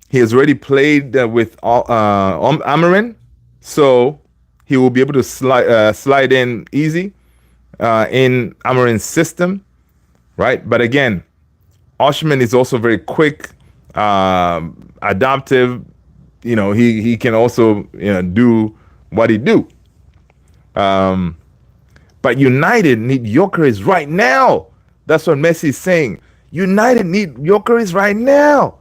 A: he has already played with Amorim, so he will be able to slide in easy in Amorim's system, right? But again, Osimhen is also very quick, adaptive. He can also do what he do. But United need Gyökeres right now. That's what Messi is saying. United need Gyökeres right now.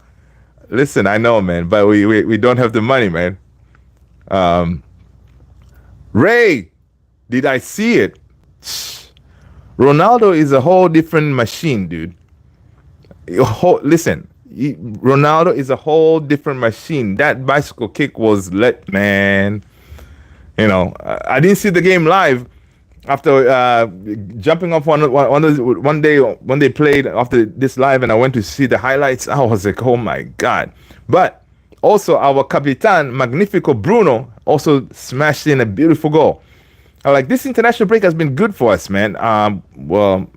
A: Listen, I know, man, but we don't have the money, man. Ray, did I see it? Ronaldo is a whole different machine, dude. Listen, Ronaldo is a whole different machine. That bicycle kick was man. I didn't see the game live after jumping off one day when they played after this live, and I went to see the highlights. I was like, oh my God. But also our Capitan Magnifico Bruno also smashed in a beautiful goal. This international break has been good for us, man. Well,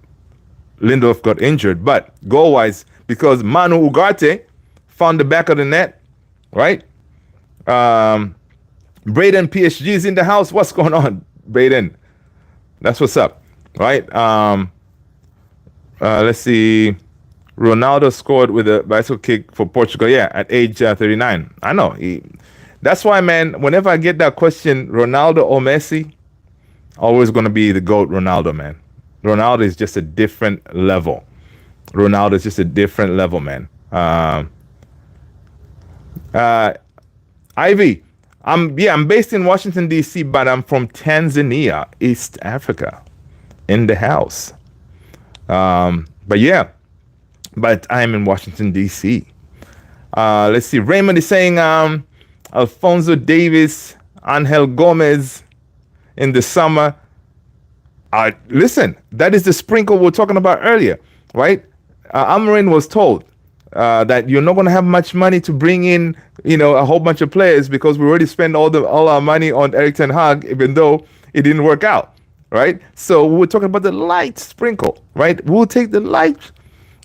A: Lindelof got injured, but goal-wise, because Manu Ugarte found the back of the net, right? Braden PSG is in the house. What's going on, Braden? That's what's up, right? Let's see. Ronaldo scored with a bicycle kick for Portugal, at age 39. I know. That's why, man, whenever I get that question, Ronaldo or Messi, always going to be the GOAT Ronaldo, man. Ronaldo is just a different level. Man. Ivy, I'm based in Washington, D.C., but I'm from Tanzania, East Africa, in the house. But I'm in Washington, D.C. Let's see. Raymond is saying Alphonso Davies, Angel Gomez in the summer. Listen, that is the sprinkle we were talking about earlier, right? Amorim was told that you're not going to have much money to bring in, a whole bunch of players because we already spent all our money on Erik ten Hag, even though it didn't work out, right? So we're talking about the light sprinkle, right? We'll take the light.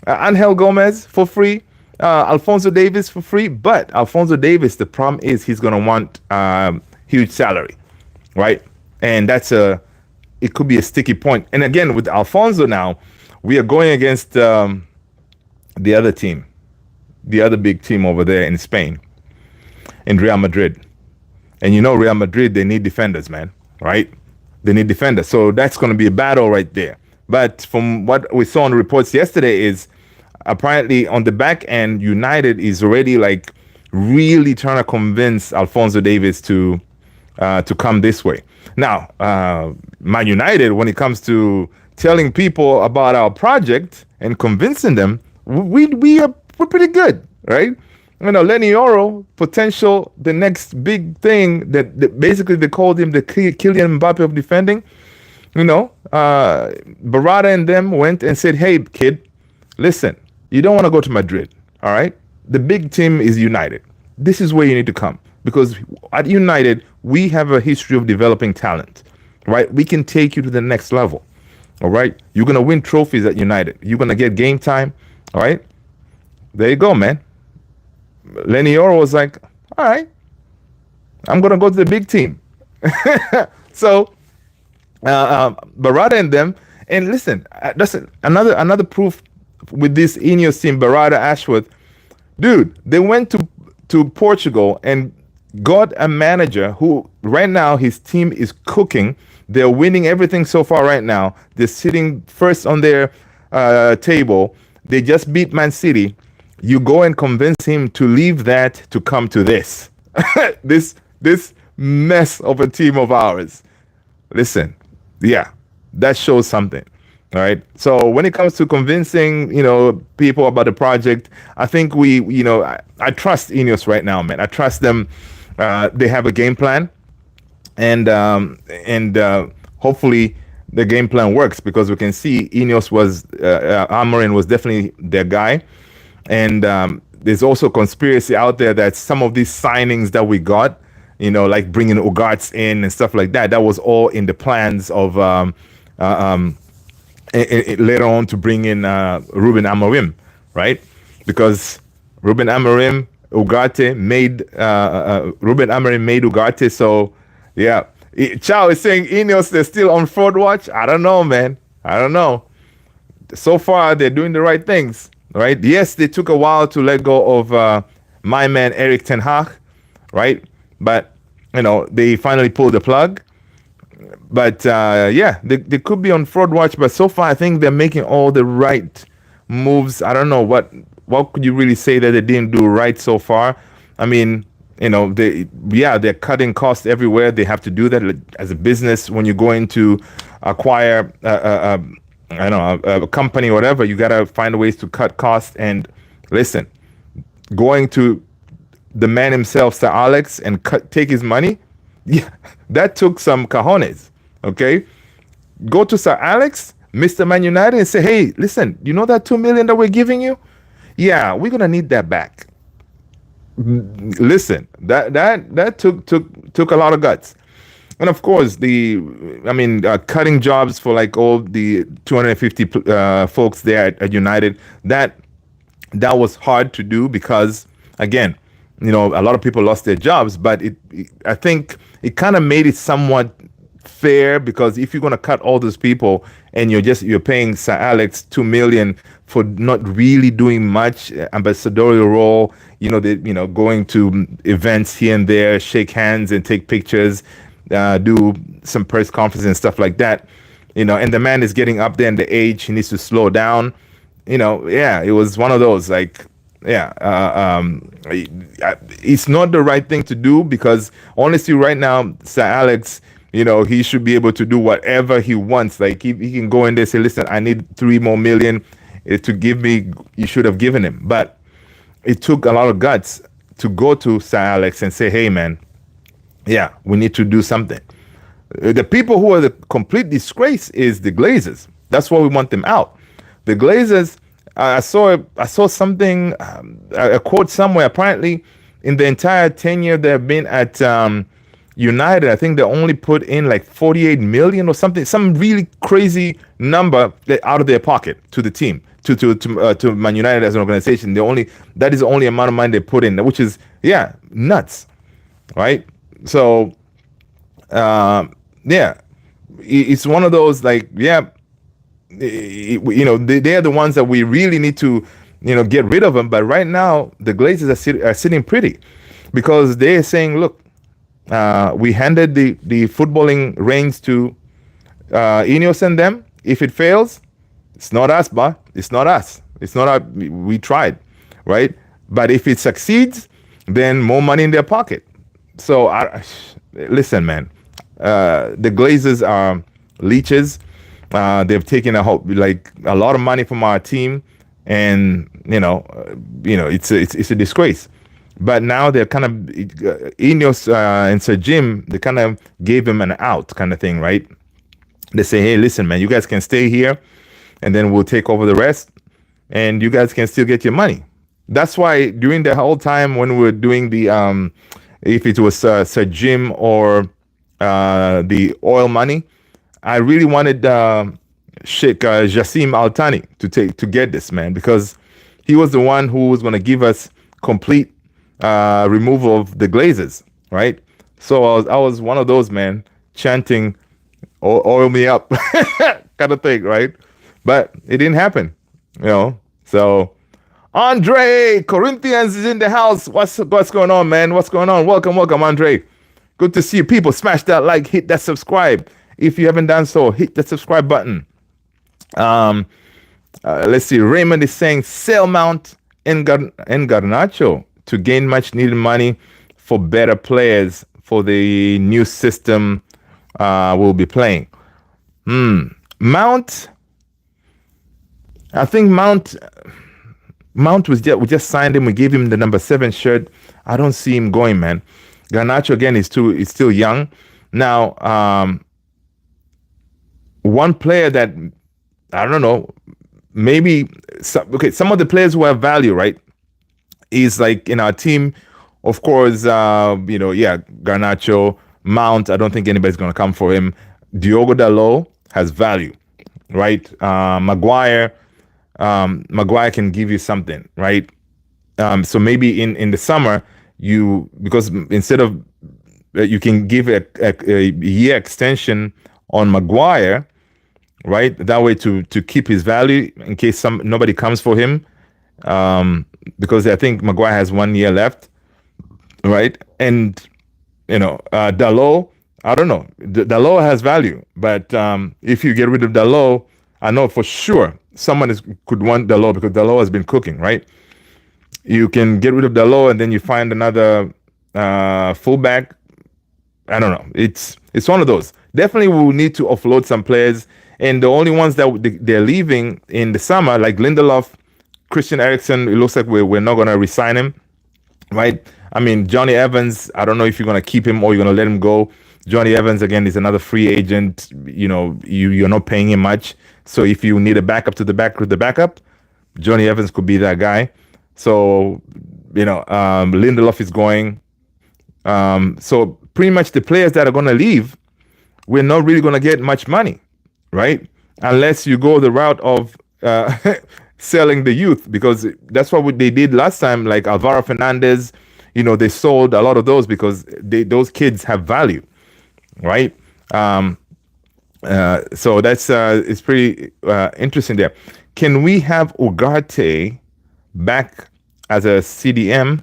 A: Angel Gomez for free, Alphonso Davies for free, but Alphonso Davies, the problem is he's going to want huge salary, right? And it could be a sticky point. And again, with Alphonso now, we are going against the other team, the other big team over there in Spain, in Real Madrid. And Real Madrid, they need defenders, man, right? They need defenders. So that's going to be a battle right there. But from what we saw in the reports yesterday is apparently on the back end, United is already like really trying to convince Alphonso Davies to come this way. Now, Man United, when it comes to telling people about our project and convincing them, we're pretty good, right? You know, Lenny Oro, potential, the next big thing that basically they called him the Kylian Mbappe of defending. You know, Barada and them went and said, hey, kid, listen, you don't want to go to Madrid, all right? The big team is United. This is where you need to come because at United, we have a history of developing talent, right? We can take you to the next level, all right? You're going to win trophies at United. You're going to get game time, all right? There you go, man. Lenny Oro was like, all right, I'm going to go to the big team. So, Barada and them, and listen, that's another proof with this Ineos team, Barada, Ashworth. Dude, they went to Portugal and got a manager who right now his team is cooking. They're winning everything so far right now. They're sitting first on their table. They just beat Man City. You go and convince him to leave that to come to this. this mess of a team of ours. Listen, yeah, that shows something. All right. So when it comes to convincing, people about the project, I think I trust Ineos right now, man. I trust them. They have a game plan, and hopefully the game plan works because we can see Ineos Amorim was definitely their guy, and there's also conspiracy out there that some of these signings that we got, like bringing Ugarts in and stuff like that, that was all in the plans of later on to bring in Ruben Amorim, right? Because Ruben Amorim made Ugarte. So, yeah. Chow is saying Ineos, they're still on fraud watch. I don't know, man. I don't know. So far, they're doing the right things, right? Yes, they took a while to let go of my man, Eric Ten Hag, right? But, they finally pulled the plug. But they could be on fraud watch. But so far, I think they're making all the right moves. I don't know what could you really say that they didn't do right so far. I mean, they're cutting costs everywhere. They have to do that as a business. When you're going to acquire a company or whatever, you gotta find ways to cut costs. And listen, going to the man himself, Sir Alex, and take his money, yeah, that took some cojones. Okay, go to Sir Alex, Mr. Man United, and say, hey, listen, you know that $2 million that we're giving you? Yeah, we're gonna need that back. Listen, that took a lot of guts, and of course cutting jobs for like all the 250 folks there at United. That was hard to do because again, a lot of people lost their jobs, but I think it kind of made it somewhat fair because if you're going to cut all those people and you're paying Sir Alex $2 million for not really doing much, ambassadorial role, going to events here and there, shake hands and take pictures, do some press conferences and stuff like that, and the man is getting up there in the age, he needs to slow down, it was one of those like, it's not the right thing to do because honestly right now Sir Alex, he should be able to do whatever he wants. Like he can go in there and say, listen, I need $3 more million to give me. You should have given him. But it took a lot of guts to go to Sir Alex and say, hey, man, yeah, we need to do something. The people who are the complete disgrace is the Glazers. That's why we want them out. The Glazers, I saw something, a quote somewhere. Apparently, in the entire tenure they've been at United, I think they only put in like 48 million or something, some really crazy number out of their pocket to the team, to Man United as an organization. That is the only amount of money they put in, which is nuts, right? So it's one of those like they are the ones that we really need to get rid of them. But right now the Glazers are sitting pretty because they're saying, look, we handed the footballing reins to Ineos and them. If it fails, it's not us, but it's not us. It's not our, we tried, right? But if it succeeds, then more money in their pocket. So listen, man, the Glazers are leeches. They've taken a lot of money from our team, and it's a disgrace. But now they're kind of Ineos and Sir Jim. They kind of gave him an out, kind of thing, right? They say, hey, listen, man, you guys can stay here, and then we'll take over the rest, and you guys can still get your money. That's why during the whole time when we were doing the if it was Sir Jim or the oil money, I really wanted Sheikh Jassim Al Thani to get this, man, because he was the one who was going to give us complete removal of the glazes, right? So I was one of those, man, chanting oil me up kind of thing, right? But it didn't happen, So Andre Corinthians is in the house. What's going on, man? What's going on? Welcome, Andre. Good to see you. People, smash that like, hit that subscribe. If you haven't done so, hit the subscribe button. Let's see. Raymond is saying sell Mount and Garnacho to gain much needed money for better players for the new system we'll be playing. Mount. I think Mount was we just signed him. We gave him the number 7 shirt. I don't see him going, man. Garnacho again is still young. Now, one player that I don't know, maybe some of the players who have value, right? Is like in our team, of course. Garnacho, Mount. I don't think anybody's gonna come for him. Diogo Dalot has value, right? Maguire can give you something, right? So maybe in the summer because instead of you can give a year extension on Maguire, right? That way to keep his value in case nobody comes for him, because I think Maguire has 1 year left, right? And Dalot, I don't know. Dalot has value, but if you get rid of Dalot, I know for sure someone could want Dalot because Dalot has been cooking, right? You can get rid of Dalot and then you find another fullback. I don't know. It's one of those. Definitely, we will need to offload some players, and the only ones that they're leaving in the summer, like Lindelof, Christian Eriksen, it looks like we're not going to resign him, right? I mean, Johnny Evans, I don't know if you're going to keep him or you're going to let him go. Johnny Evans, again, is another free agent. You're not paying him much. So if you need a backup to the backup, Johnny Evans could be that guy. So, Lindelof is going. So pretty much the players that are going to leave, we're not really going to get much money, right? Unless you go the route of selling the youth, because that's what they did last time, like Alvaro Fernandez. They sold a lot of those because those kids have value, right? So that's it's pretty interesting there. Can we have Ugarte back as a CDM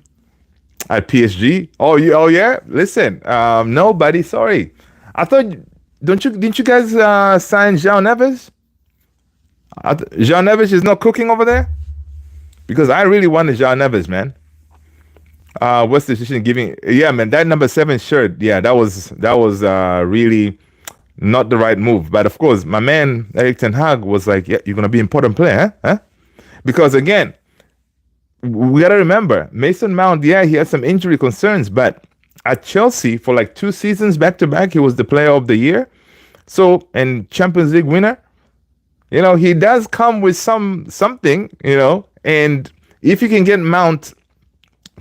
A: at PSG? Oh yeah. Listen, no, buddy. Sorry. I thought didn't you guys sign João Neves? João Neves is not cooking over there, because I really wanted João Neves, man. What's the decision giving? Yeah, man, that number 7 shirt. Yeah, that was really not the right move. But of course, my man Erik ten Hag was like, "Yeah, you're gonna be an important player, huh?" Because again, we gotta remember Mason Mount. Yeah, he had some injury concerns, but at Chelsea for like 2 seasons back to back, he was the player of the year. So, and Champions League winner. He does come with something. And if you can get Mount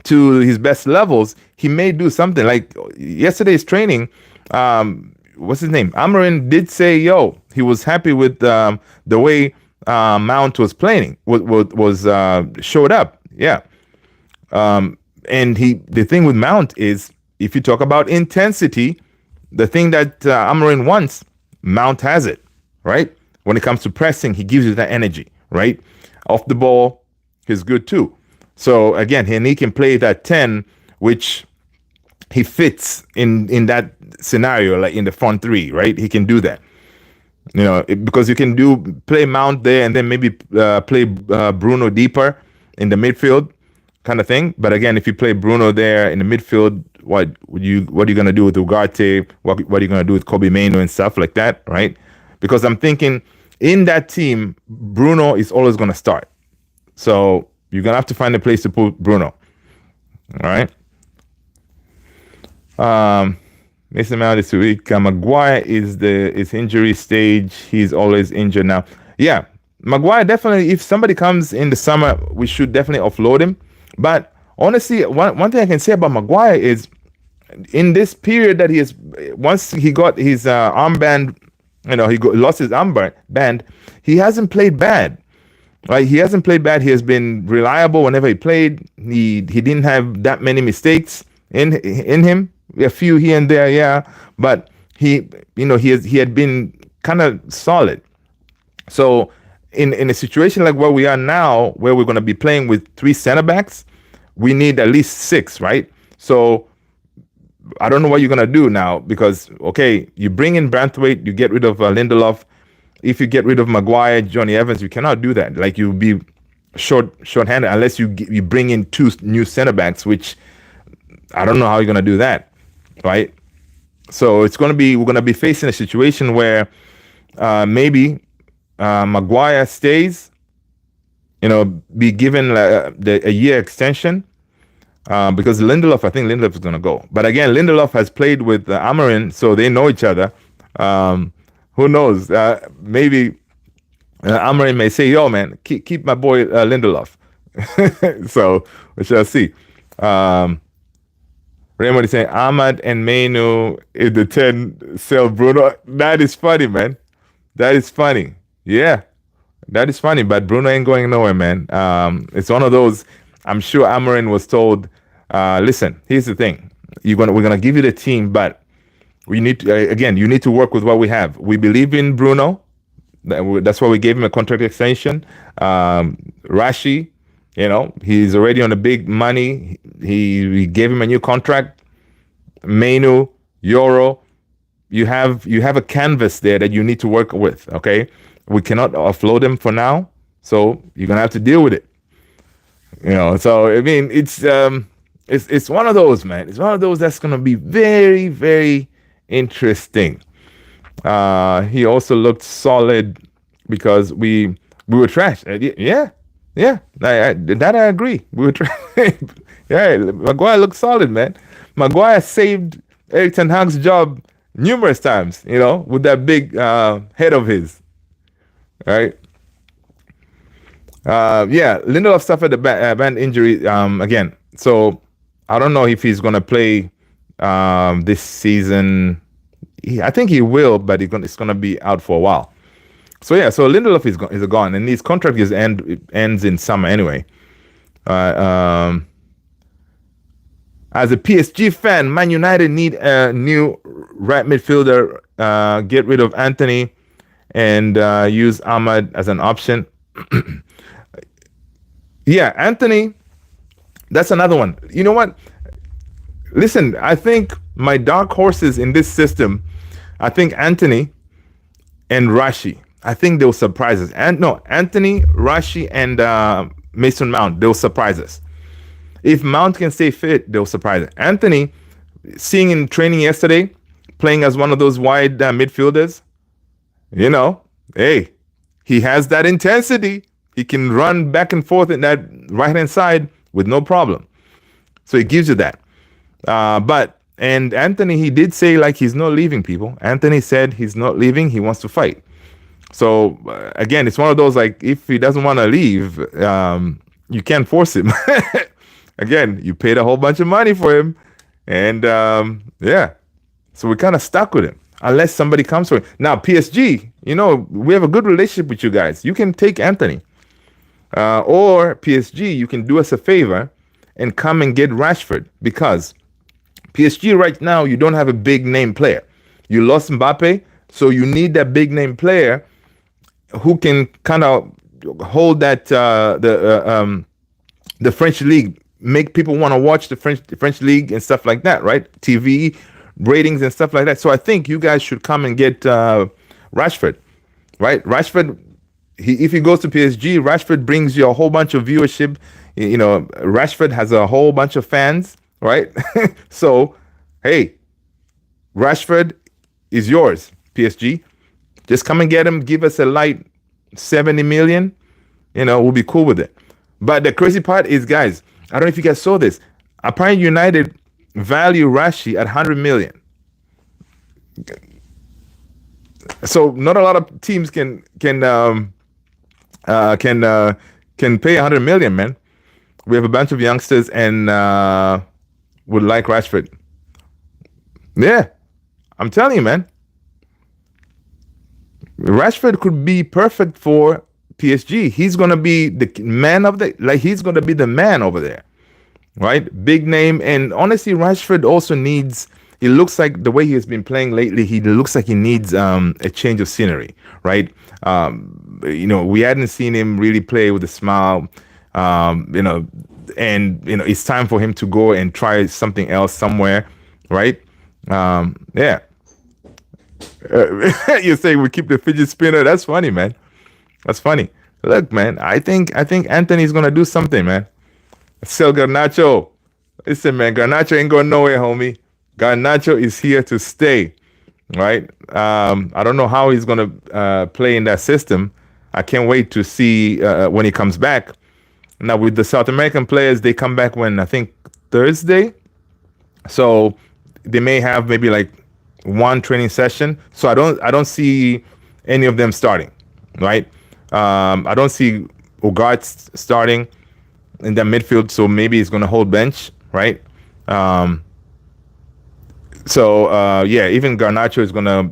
A: to his best levels, he may do something. Like yesterday's training, what's his name? Amorim did say, he was happy with the way Mount was playing, was showed up. Yeah. And the thing with Mount is, if you talk about intensity, the thing that Amorim wants, Mount has it, right? When it comes to pressing, he gives you that energy, right? Off the ball, he's good too. So again, he can play that 10, which he fits in that scenario, like in the front 3, right? He can do that. because you can play Mount there and then maybe play Bruno deeper in the midfield, kind of thing. But again, if you play Bruno there in the midfield, what are you gonna do with Ugarte? What are you gonna do with Kobe Mainoo and stuff like that, right? Because I'm thinking in that team, Bruno is always gonna start. So you're gonna have to find a place to put Bruno. All right. Mason Mount this week. Maguire is injury stage. He's always injured now. Yeah, Maguire definitely. If somebody comes in the summer, we should definitely offload him. But honestly, one thing I can say about Maguire is, in this period that once he got his armband, lost his armband, he hasn't played bad. Right? He hasn't played bad. He has been reliable whenever he played. He didn't have that many mistakes in him. A few here and there, yeah, but he had been kind of solid. So in a situation like where we are now, where we're going to be playing with 3 center backs, we need at least 6, right? So I don't know what you're going to do now, because okay, you bring in Branthwaite, you get rid of Lindelof. If you get rid of Maguire, Johnny Evans, you cannot do that. Like, you'll be short-handed unless you bring in 2 new center backs, which I don't know how you're going to do that. Right, so we're going to be facing a situation where maybe Maguire stays, be given a year extension, because I think Lindelof is going to go. But again, Lindelof has played with Amorim, so they know each other. Who knows? Maybe Amorim may say, "Yo, man, keep my boy Lindelof." So we shall see. Raymond is saying Ahmad and Mainoo in the 10 sell Bruno. That is funny, man. That is funny. Yeah, that is funny. But Bruno ain't going nowhere, man. It's one of those. I'm sure Amorim was told, listen, here's the thing. We're gonna give you the team, but we need to, again, you need to work with what we have. We believe in Bruno. That's why we gave him a contract extension. Rashi, he's already on the big money. We gave him a new contract. Mainoo, Euro, you have a canvas there that you need to work with. Okay, we cannot offload him for now, so you're gonna have to deal with it. So I mean, it's one of those, man. It's one of those that's gonna be very, very interesting. He also looked solid because we were trash. Yeah, that I agree. We were trying. Yeah, Maguire looked solid, man. Maguire saved Erik ten Hag's job numerous times, with that big head of his. Right? Yeah, Lindelof suffered a band injury again. So I don't know if he's going to play this season. I think he will, but it's going to be out for a while. So yeah, so Lindelof is gone, and his contract ends in summer anyway. As a PSG fan, Man United need a new right midfielder. Get rid of Anthony and use Ahmad as an option. Yeah, Anthony, that's another one. You know what? Listen, I think my dark horses in this system, I think Anthony and Rashi. I think they'll surprise us. Anthony, Rashi, and Mason Mount, they'll surprise us. If Mount can stay fit, they'll surprise us. Anthony, seeing in training yesterday, playing as one of those wide midfielders, hey, he has that intensity. He can run back and forth in that right-hand side with no problem. So it gives you that. And Anthony, he did say he's not leaving, people. Anthony said he's not leaving. He wants to fight. So again, it's one of those, if he doesn't want to leave, you can't force him. Again, you paid a whole bunch of money for him. And yeah, so we're kind of stuck with him unless somebody comes for him. Now, PSG, we have a good relationship with you guys. You can take Anthony. Or PSG, you can do us a favor and come and get Rashford, because PSG right now, you don't have a big name player. You lost Mbappe, so you need that big name player who can kind of hold that the French league, make people want to watch the French league and stuff like that, right? TV ratings and stuff like that. So I think you guys should come and get Rashford. right? Rashford, if he goes to PSG, Rashford brings you a whole bunch of viewership. You know, Rashford has a whole bunch of fans, right? So, hey, Rashford is yours, PSG. Just come and get him. Give us a light 70 million. You know, we'll be cool with it. But the crazy part is, guys, I don't know if you guys saw this. Apparently, United value Rashi at 100 million. So not a lot of teams can pay 100 million, man. We have a bunch of youngsters and would like Rashford. Yeah, I'm telling you, man. Rashford could be perfect for PSG. He's gonna be the man of the he's gonna be the man over there, right? Big name, and honestly, Rashford also needs. It looks like the way he has been playing lately, he looks like he needs a change of scenery, right? You know, we hadn't seen him really play with a smile, you know, and you know, it's time for him to go and try something else somewhere, right? Yeah. You say we keep the fidget spinner. That's funny, man. That's funny. Look, man, I think Anthony's gonna do something, man. Sell Garnacho. Listen, man, Garnacho ain't going nowhere, homie. Garnacho is here to stay, right? I don't know how he's gonna play in that system. I can't wait to see when he comes back. Now with the South American players, they come back when I think Thursday, so they may have maybe like one training session. So I don't see any of them starting, right? I don't see Ugarte starting in that midfield, so maybe he's gonna hold bench, right? Yeah, even Garnacho is gonna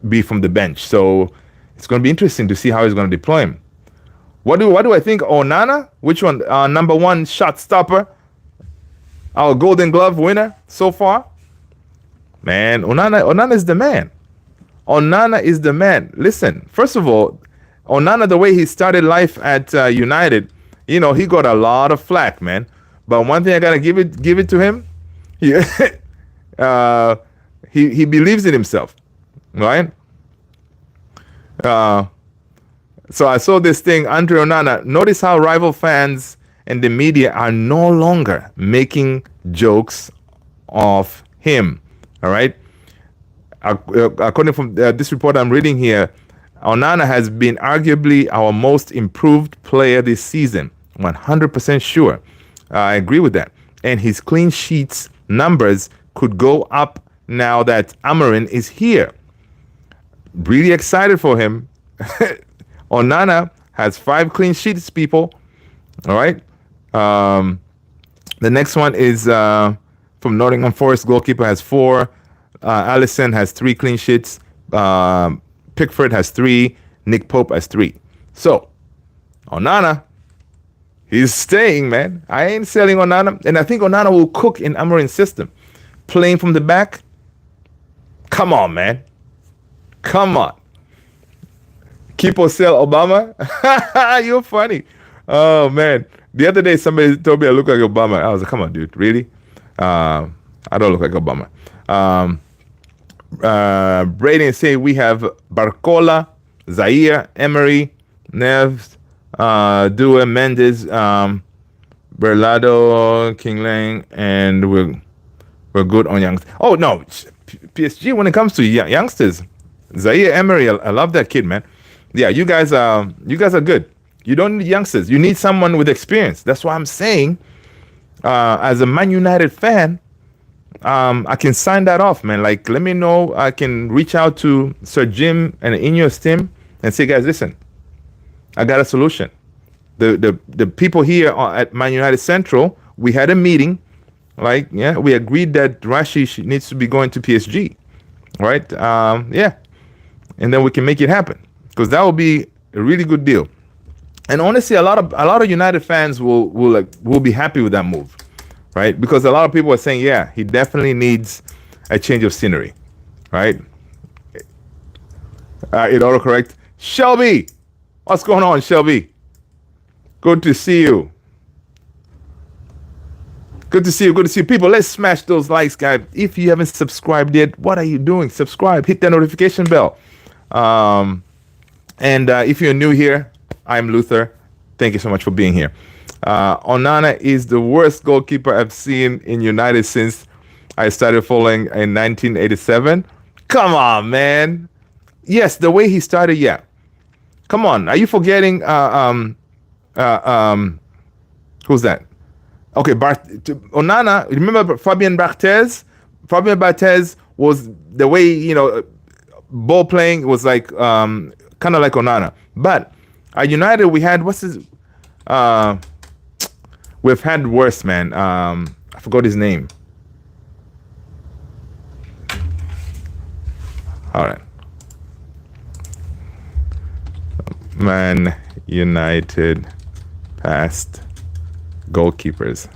A: be from the bench. So it's gonna be interesting to see how he's gonna deploy him. What do I think? Onana, which one? Number one shot stopper, our Golden Glove winner so far. Man, Onana is the man. Onana is the man. Listen, first of all, Onana, the way he started life at United, you know, he got a lot of flack, man. But one thing I gotta give it to him, he he believes in himself, right? So I saw this thing, Andre Onana. Notice how rival fans and the media are no longer making jokes of him. All right. According from this report I'm reading here, Onana has been arguably our most improved player this season. 100% sure. I agree with that. And his clean sheets numbers could go up now that Amorim is here. Really excited for him. Onana has 5 clean sheets, people. All right. The next one is from Nottingham Forest. Goalkeeper has 4. Alisson has 3 clean sheets. Pickford has 3. Nick Pope has 3. So, Onana, he's staying, man. I ain't selling Onana. And I think Onana will cook in Amorim's system. Playing from the back. Come on, man. Come on. Keep or sell Obama. You're funny. Oh, man. The other day, somebody told me I look like Obama. I was like, come on, dude. Really? I don't look like Obama. Braden say we have Barcola, Zaire, Emery, Neves, Dua, Mendes, Berlado, King Lang, and we're good on youngsters. Oh no, PSG when it comes to youngsters, Zaire Emery, I love that kid, man. Yeah, you guys are good. You don't need youngsters. You need someone with experience. That's why I'm saying, as a Man United fan, I can sign that off, man. Like, let me know. I can reach out to Sir Jim and Ineos team and say, guys, listen, I got a solution. The people here at Man United Central, we had a meeting. Like, yeah, we agreed that Rashi needs to be going to PSG, right? Yeah, and then we can make it happen because that will be a really good deal. And honestly, a lot of United fans will be happy with that move, right? Because a lot of people are saying, yeah, he definitely needs a change of scenery, right? It autocorrect. Shelby, what's going on, Shelby? Good to see you. Good to see you. Good to see you. People, let's smash those likes, guys. If you haven't subscribed yet, what are you doing? Subscribe. Hit that notification bell. And if you're new here, I'm Luther. Thank you so much for being here. Onana is the worst goalkeeper I've seen in United since I started following in 1987. Come on, man. Yes, the way he started, yeah. Come on. Are you forgetting who's that? Okay, Onana, remember Fabian Barthez? Fabian Barthez was the way, ball playing was like kind of like Onana. But at United, we had, we've had worse, man. I forgot his name. All right. Man United past goalkeepers.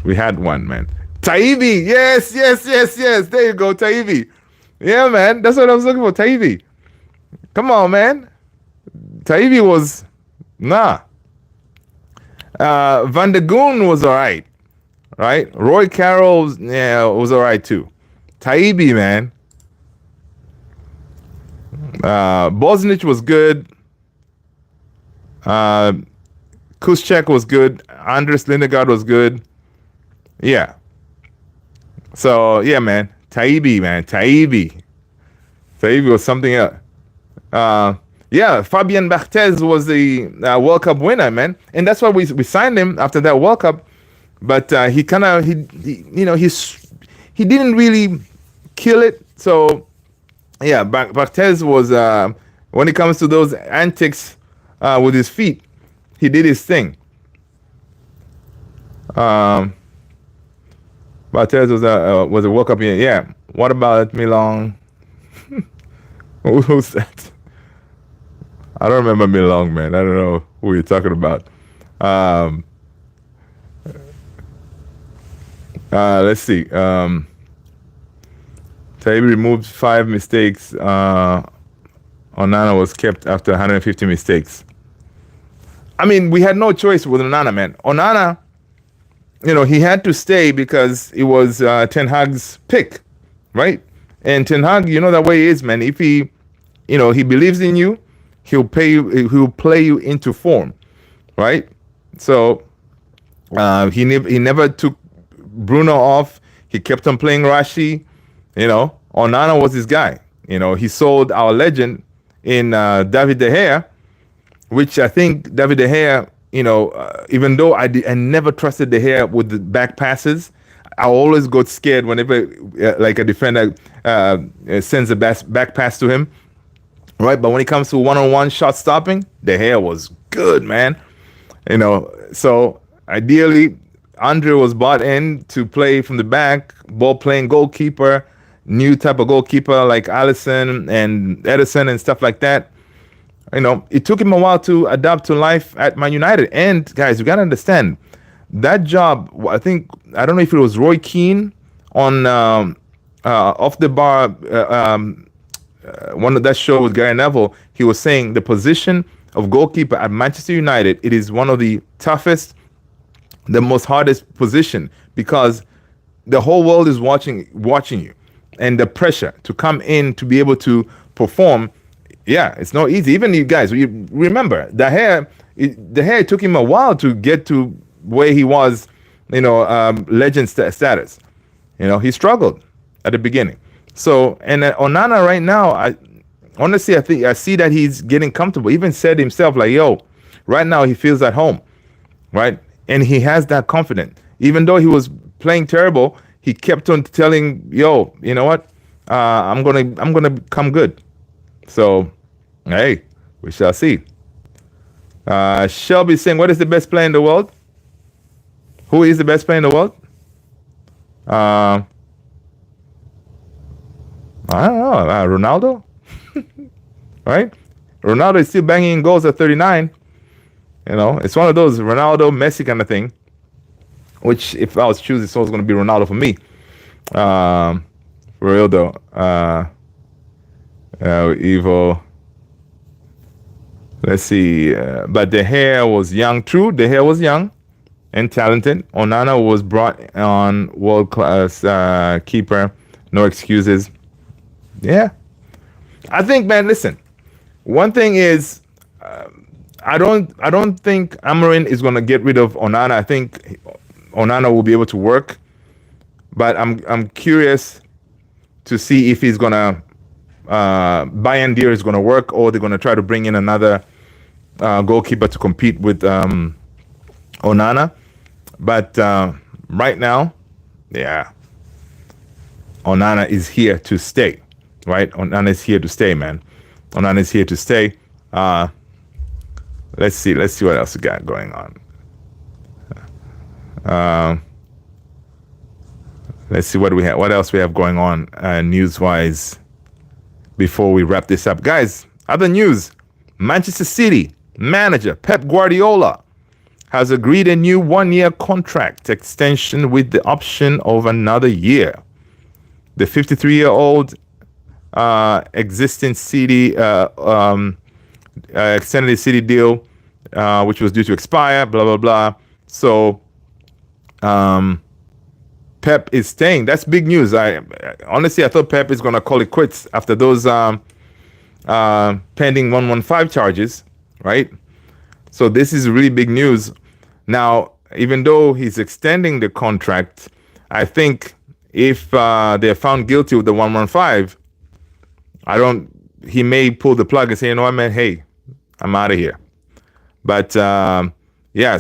A: We had one, man. Taibi. Yes. There you go, Taibi. Yeah, man. That's what I was looking for, Taibi. Come on, man. Taibi was, nah. Van de Goon was all right. Right? Roy Carroll, was all right, too. Taibi, man. Bosnich was good. Kuschek was good. Andres Lindegaard was good. Yeah. So, yeah, man. Taibi, man. Taibi was something else. Yeah, Fabian Barthez was the World Cup winner, man. And that's why we signed him after that World Cup. But he didn't really kill it. So, yeah, Barthez was, when it comes to those antics with his feet, he did his thing. Barthez was a World Cup year. Yeah. What about Milong? Who's that? I don't remember Milong, man. I don't know who you're talking about. Let's see. Taibi removed 5 mistakes. Onana was kept after 150 mistakes. I mean, we had no choice with Onana, man. Onana, he had to stay because it was Ten Hag's pick, right? And Ten Hag, that way he is, man. If he, he believes in you, he'll play you into form, right? So he never took Bruno off. He kept on playing Rashi. Onana was his guy. He sold our legend in David De Gea, which I think David De Gea, even though I never trusted De Gea with the back passes, I always got scared whenever like a defender sends a back pass to him, right? But when it comes to one-on-one shot stopping, De Gea was good, man. So ideally, Andre was bought in to play from the back, ball playing goalkeeper, new type of goalkeeper like Alisson and Edison and stuff like that. It took him a while to adapt to life at Man United. And guys, you gotta understand that job. I don't know if it was Roy Keane on Off the Bar, one of that show with Gary Neville. He was saying the position of goalkeeper at Manchester United, it is one of the toughest, the most hardest position, because the whole world is watching you, and the pressure to come in to be able to perform. Yeah, it's not easy. Even you guys, you remember the hair took him a while to get to where he was, legend status. He struggled at the beginning. So, and Onana right now, I see that he's getting comfortable. He even said himself, like, yo, right now he feels at home, right? And he has that confidence. Even though he was playing terrible, he kept on telling, yo, you know what? I'm gonna come good. So, hey, we shall see. Shelby saying, what is the best player in the world? Who is the best player in the world? I don't know. Ronaldo? Right? Ronaldo is still banging in goals at 39. It's one of those Ronaldo, Messi kind of thing. Which, if I was choosing, it's always going to be Ronaldo for me. For real, though. Evo. Let's see. But De Gea was young. True, De Gea was young and talented. Onana was brought on world-class keeper. No excuses. Yeah. I think, man, listen, one thing is, I don't think Amorim is going to get rid of Onana. I think Onana will be able to work, but I'm curious to see if he's going to Bayern Deer is going to work, or they're going to try to bring in another goalkeeper to compete with Onana. But right now, yeah, Onana is here to stay, right? Onana is here to stay, man. Onana is here to stay. Let's see what else we got going on. Let's see what else we have going on news-wise before we wrap this up. Guys, other news. Manchester City manager Pep Guardiola has agreed a new 1-year contract extension with the option of another year. The 53-year-old existing City extended his City deal, which was due to expire, blah, blah, blah. So Pep is staying. That's big news. Honestly, I thought Pep is going to call it quits after those pending 115 charges, right? So this is really big news. Now, even though he's extending the contract, I think if they're found guilty with the 115, he may pull the plug and say, you know what, man, hey, I'm out of here. But yeah,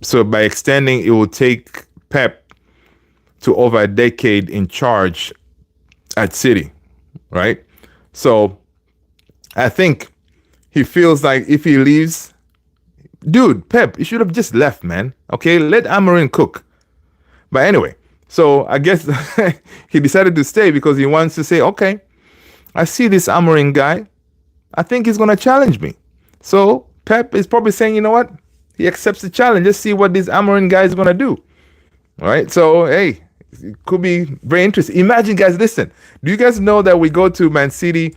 A: so by extending, it will take Pep to over a decade in charge at City, right? So I think he feels like if he leaves, dude, Pep, you should have just left, man. Okay, let Amorim cook. But anyway, so I guess he decided to stay because he wants to say, okay, I see this Amorim guy. I think he's going to challenge me. So Pep is probably saying, you know what? He accepts the challenge. Let's see what this Amorim guy is going to do. All right. So, hey, it could be very interesting. Imagine, guys, listen. Do you guys know that we go to Man City?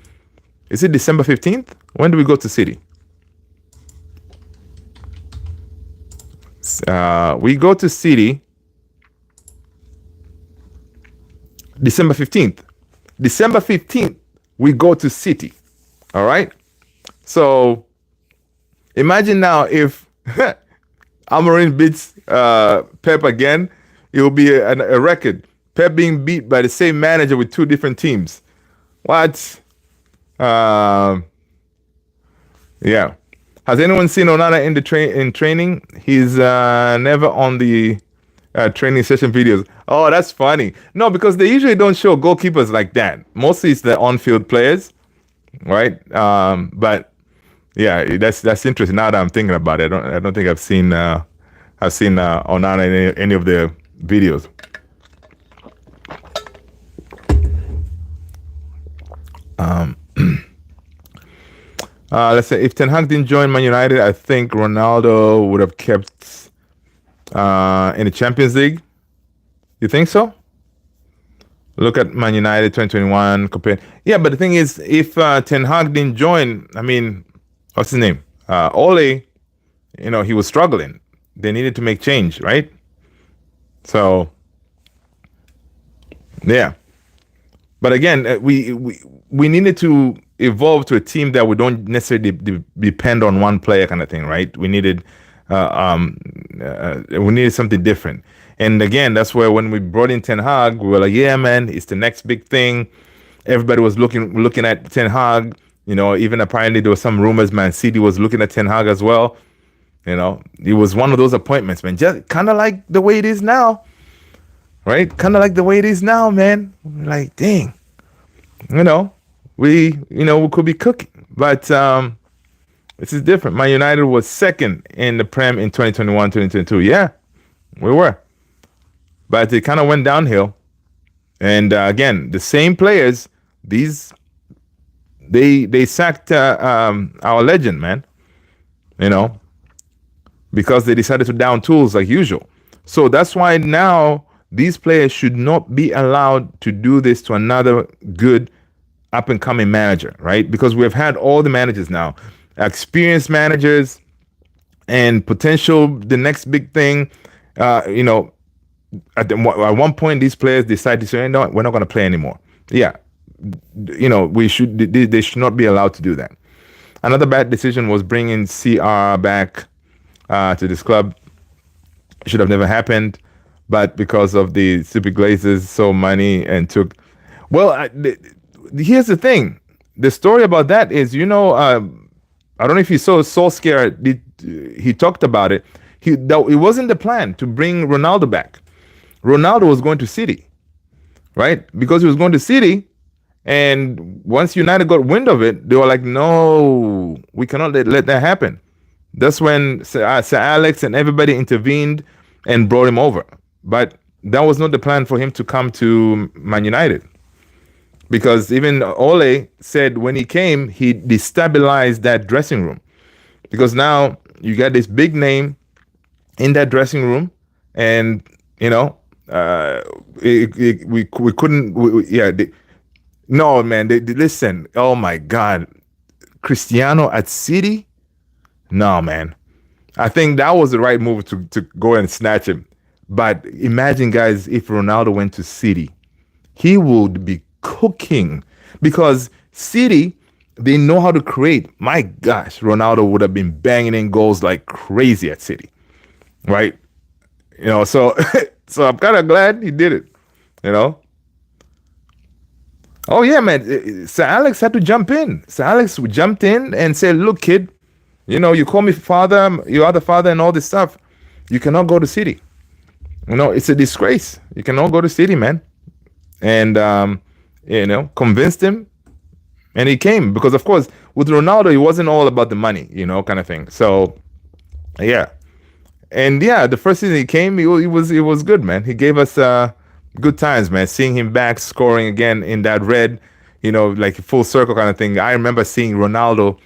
A: Is it December 15th? When do we go to City? We go to City December 15th. December 15th, we go to City. All right. So imagine now if Amorim beats Pep again, it will be a record. Pep being beat by the same manager with two different teams. What? Yeah. Has anyone seen Onana in training? He's never on the training session videos. Oh, that's funny. No, because they usually don't show goalkeepers like that. Mostly it's the on-field players, right? But yeah, that's interesting. Now that I'm thinking about it, I don't think I've seen Onana in any of the videos. Let's say if Ten Hag didn't join Man United, I think Ronaldo would have kept in the Champions League. You think so? Look at Man United 2021 compared. Yeah, but the thing is, if Ten Hag didn't join, I mean, what's his name? Ole, he was struggling. They needed to make change, right? So, yeah. But again, we needed to evolve to a team that we don't necessarily depend on one player, kind of thing, right? We needed something different. And again, that's where when we brought in Ten Hag, we were like, yeah, man, it's the next big thing. Everybody was looking at Ten Hag. Even apparently there were some rumors Man City was looking at Ten Hag as well. It was one of those appointments, man. Just kind of like the way it is now, right? Kind of like the way it is now, man. Like, dang, we could be cooking, but this is different. Man United was second in the Prem in 2021, 2022. Yeah, we were. But it kind of went downhill. And again, the same players, they sacked our legend, man. Because they decided to down tools like usual. So that's why now these players should not be allowed to do this to another good up-and-coming manager, right? Because we've had all the managers now, experienced managers and potential, the next big thing, at one point, these players decide to say, no, we're not going to play anymore. Yeah, they should not be allowed to do that. Another bad decision was bringing CR back to this club. It should have never happened, but because of the stupid Glazers, so money and took. Well, here's the thing. The story about that is, I don't know if you saw Solskjaer. He talked about it. It wasn't the plan to bring Ronaldo back. Ronaldo was going to City, right? Because he was going to City, and once United got wind of it, they were like, no, we cannot let that happen. That's when Sir Alex and everybody intervened and brought him over. But that was not the plan for him to come to Man United. Because even Ole said when he came, he destabilized that dressing room. Because now you got this big name in that dressing room, and we couldn't. No, man. Listen. Oh my God, Cristiano at City. No, man. I think that was the right move to go and snatch him. But imagine, guys, if Ronaldo went to City, he would be cooking, because City, they know how to create. My gosh, Ronaldo would have been banging in goals like crazy at City, right? So so I'm kind of glad he did it. Oh yeah, man. Sir Alex had to jump in. Sir Alex jumped in and said, "Look, kid, you call me father, you are the father, and all this stuff. You cannot go to City. It's a disgrace. You cannot go to City, man." And convinced him, and he came, because of course with Ronaldo it wasn't all about the money, kind of thing. So yeah, and yeah, the first season he came, he was good, man. He gave us good times, man. Seeing him back scoring again in that red, like full circle kind of thing. I remember seeing Ronaldo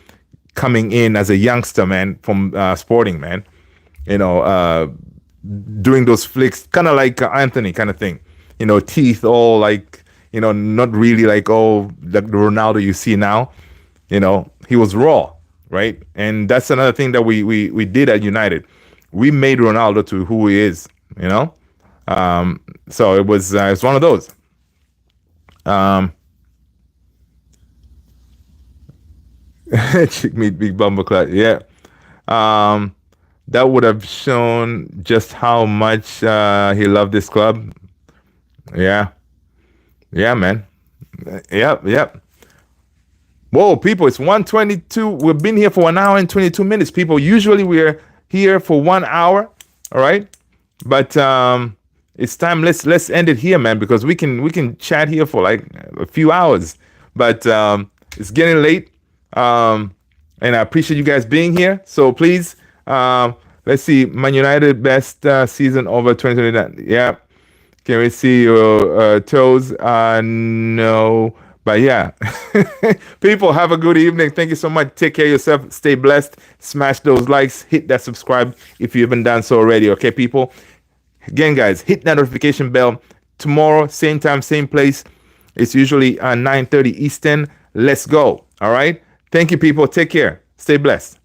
A: coming in as a youngster, man, from Sporting, man. Doing those flicks, kind of like Anthony kind of thing. Teeth all like, not really like, the Ronaldo you see now. He was raw, right? And that's another thing that we did at United. We made Ronaldo to who he is, so it was one of those. Chick meat big bumper clat, yeah. That would have shown just how much he loved this club. Yeah, man. Yep. Whoa, people, it's 1:22. We've been here for 1 hour and 22 minutes, people. Usually we're here for 1 hour, all right? But it's time. Let's end it here, man, because we can chat here for like a few hours. But it's getting late, and I appreciate you guys being here. So please, let's see, Man United best season over 2029. Yeah. Can we see your toes? No. But yeah. People, have a good evening. Thank you so much. Take care of yourself. Stay blessed. Smash those likes. Hit that subscribe if you haven't done so already. Okay, people? Again, guys, hit that notification bell. Tomorrow, same time, same place. It's usually 9:30 Eastern. Let's go. All right? Thank you, people. Take care. Stay blessed.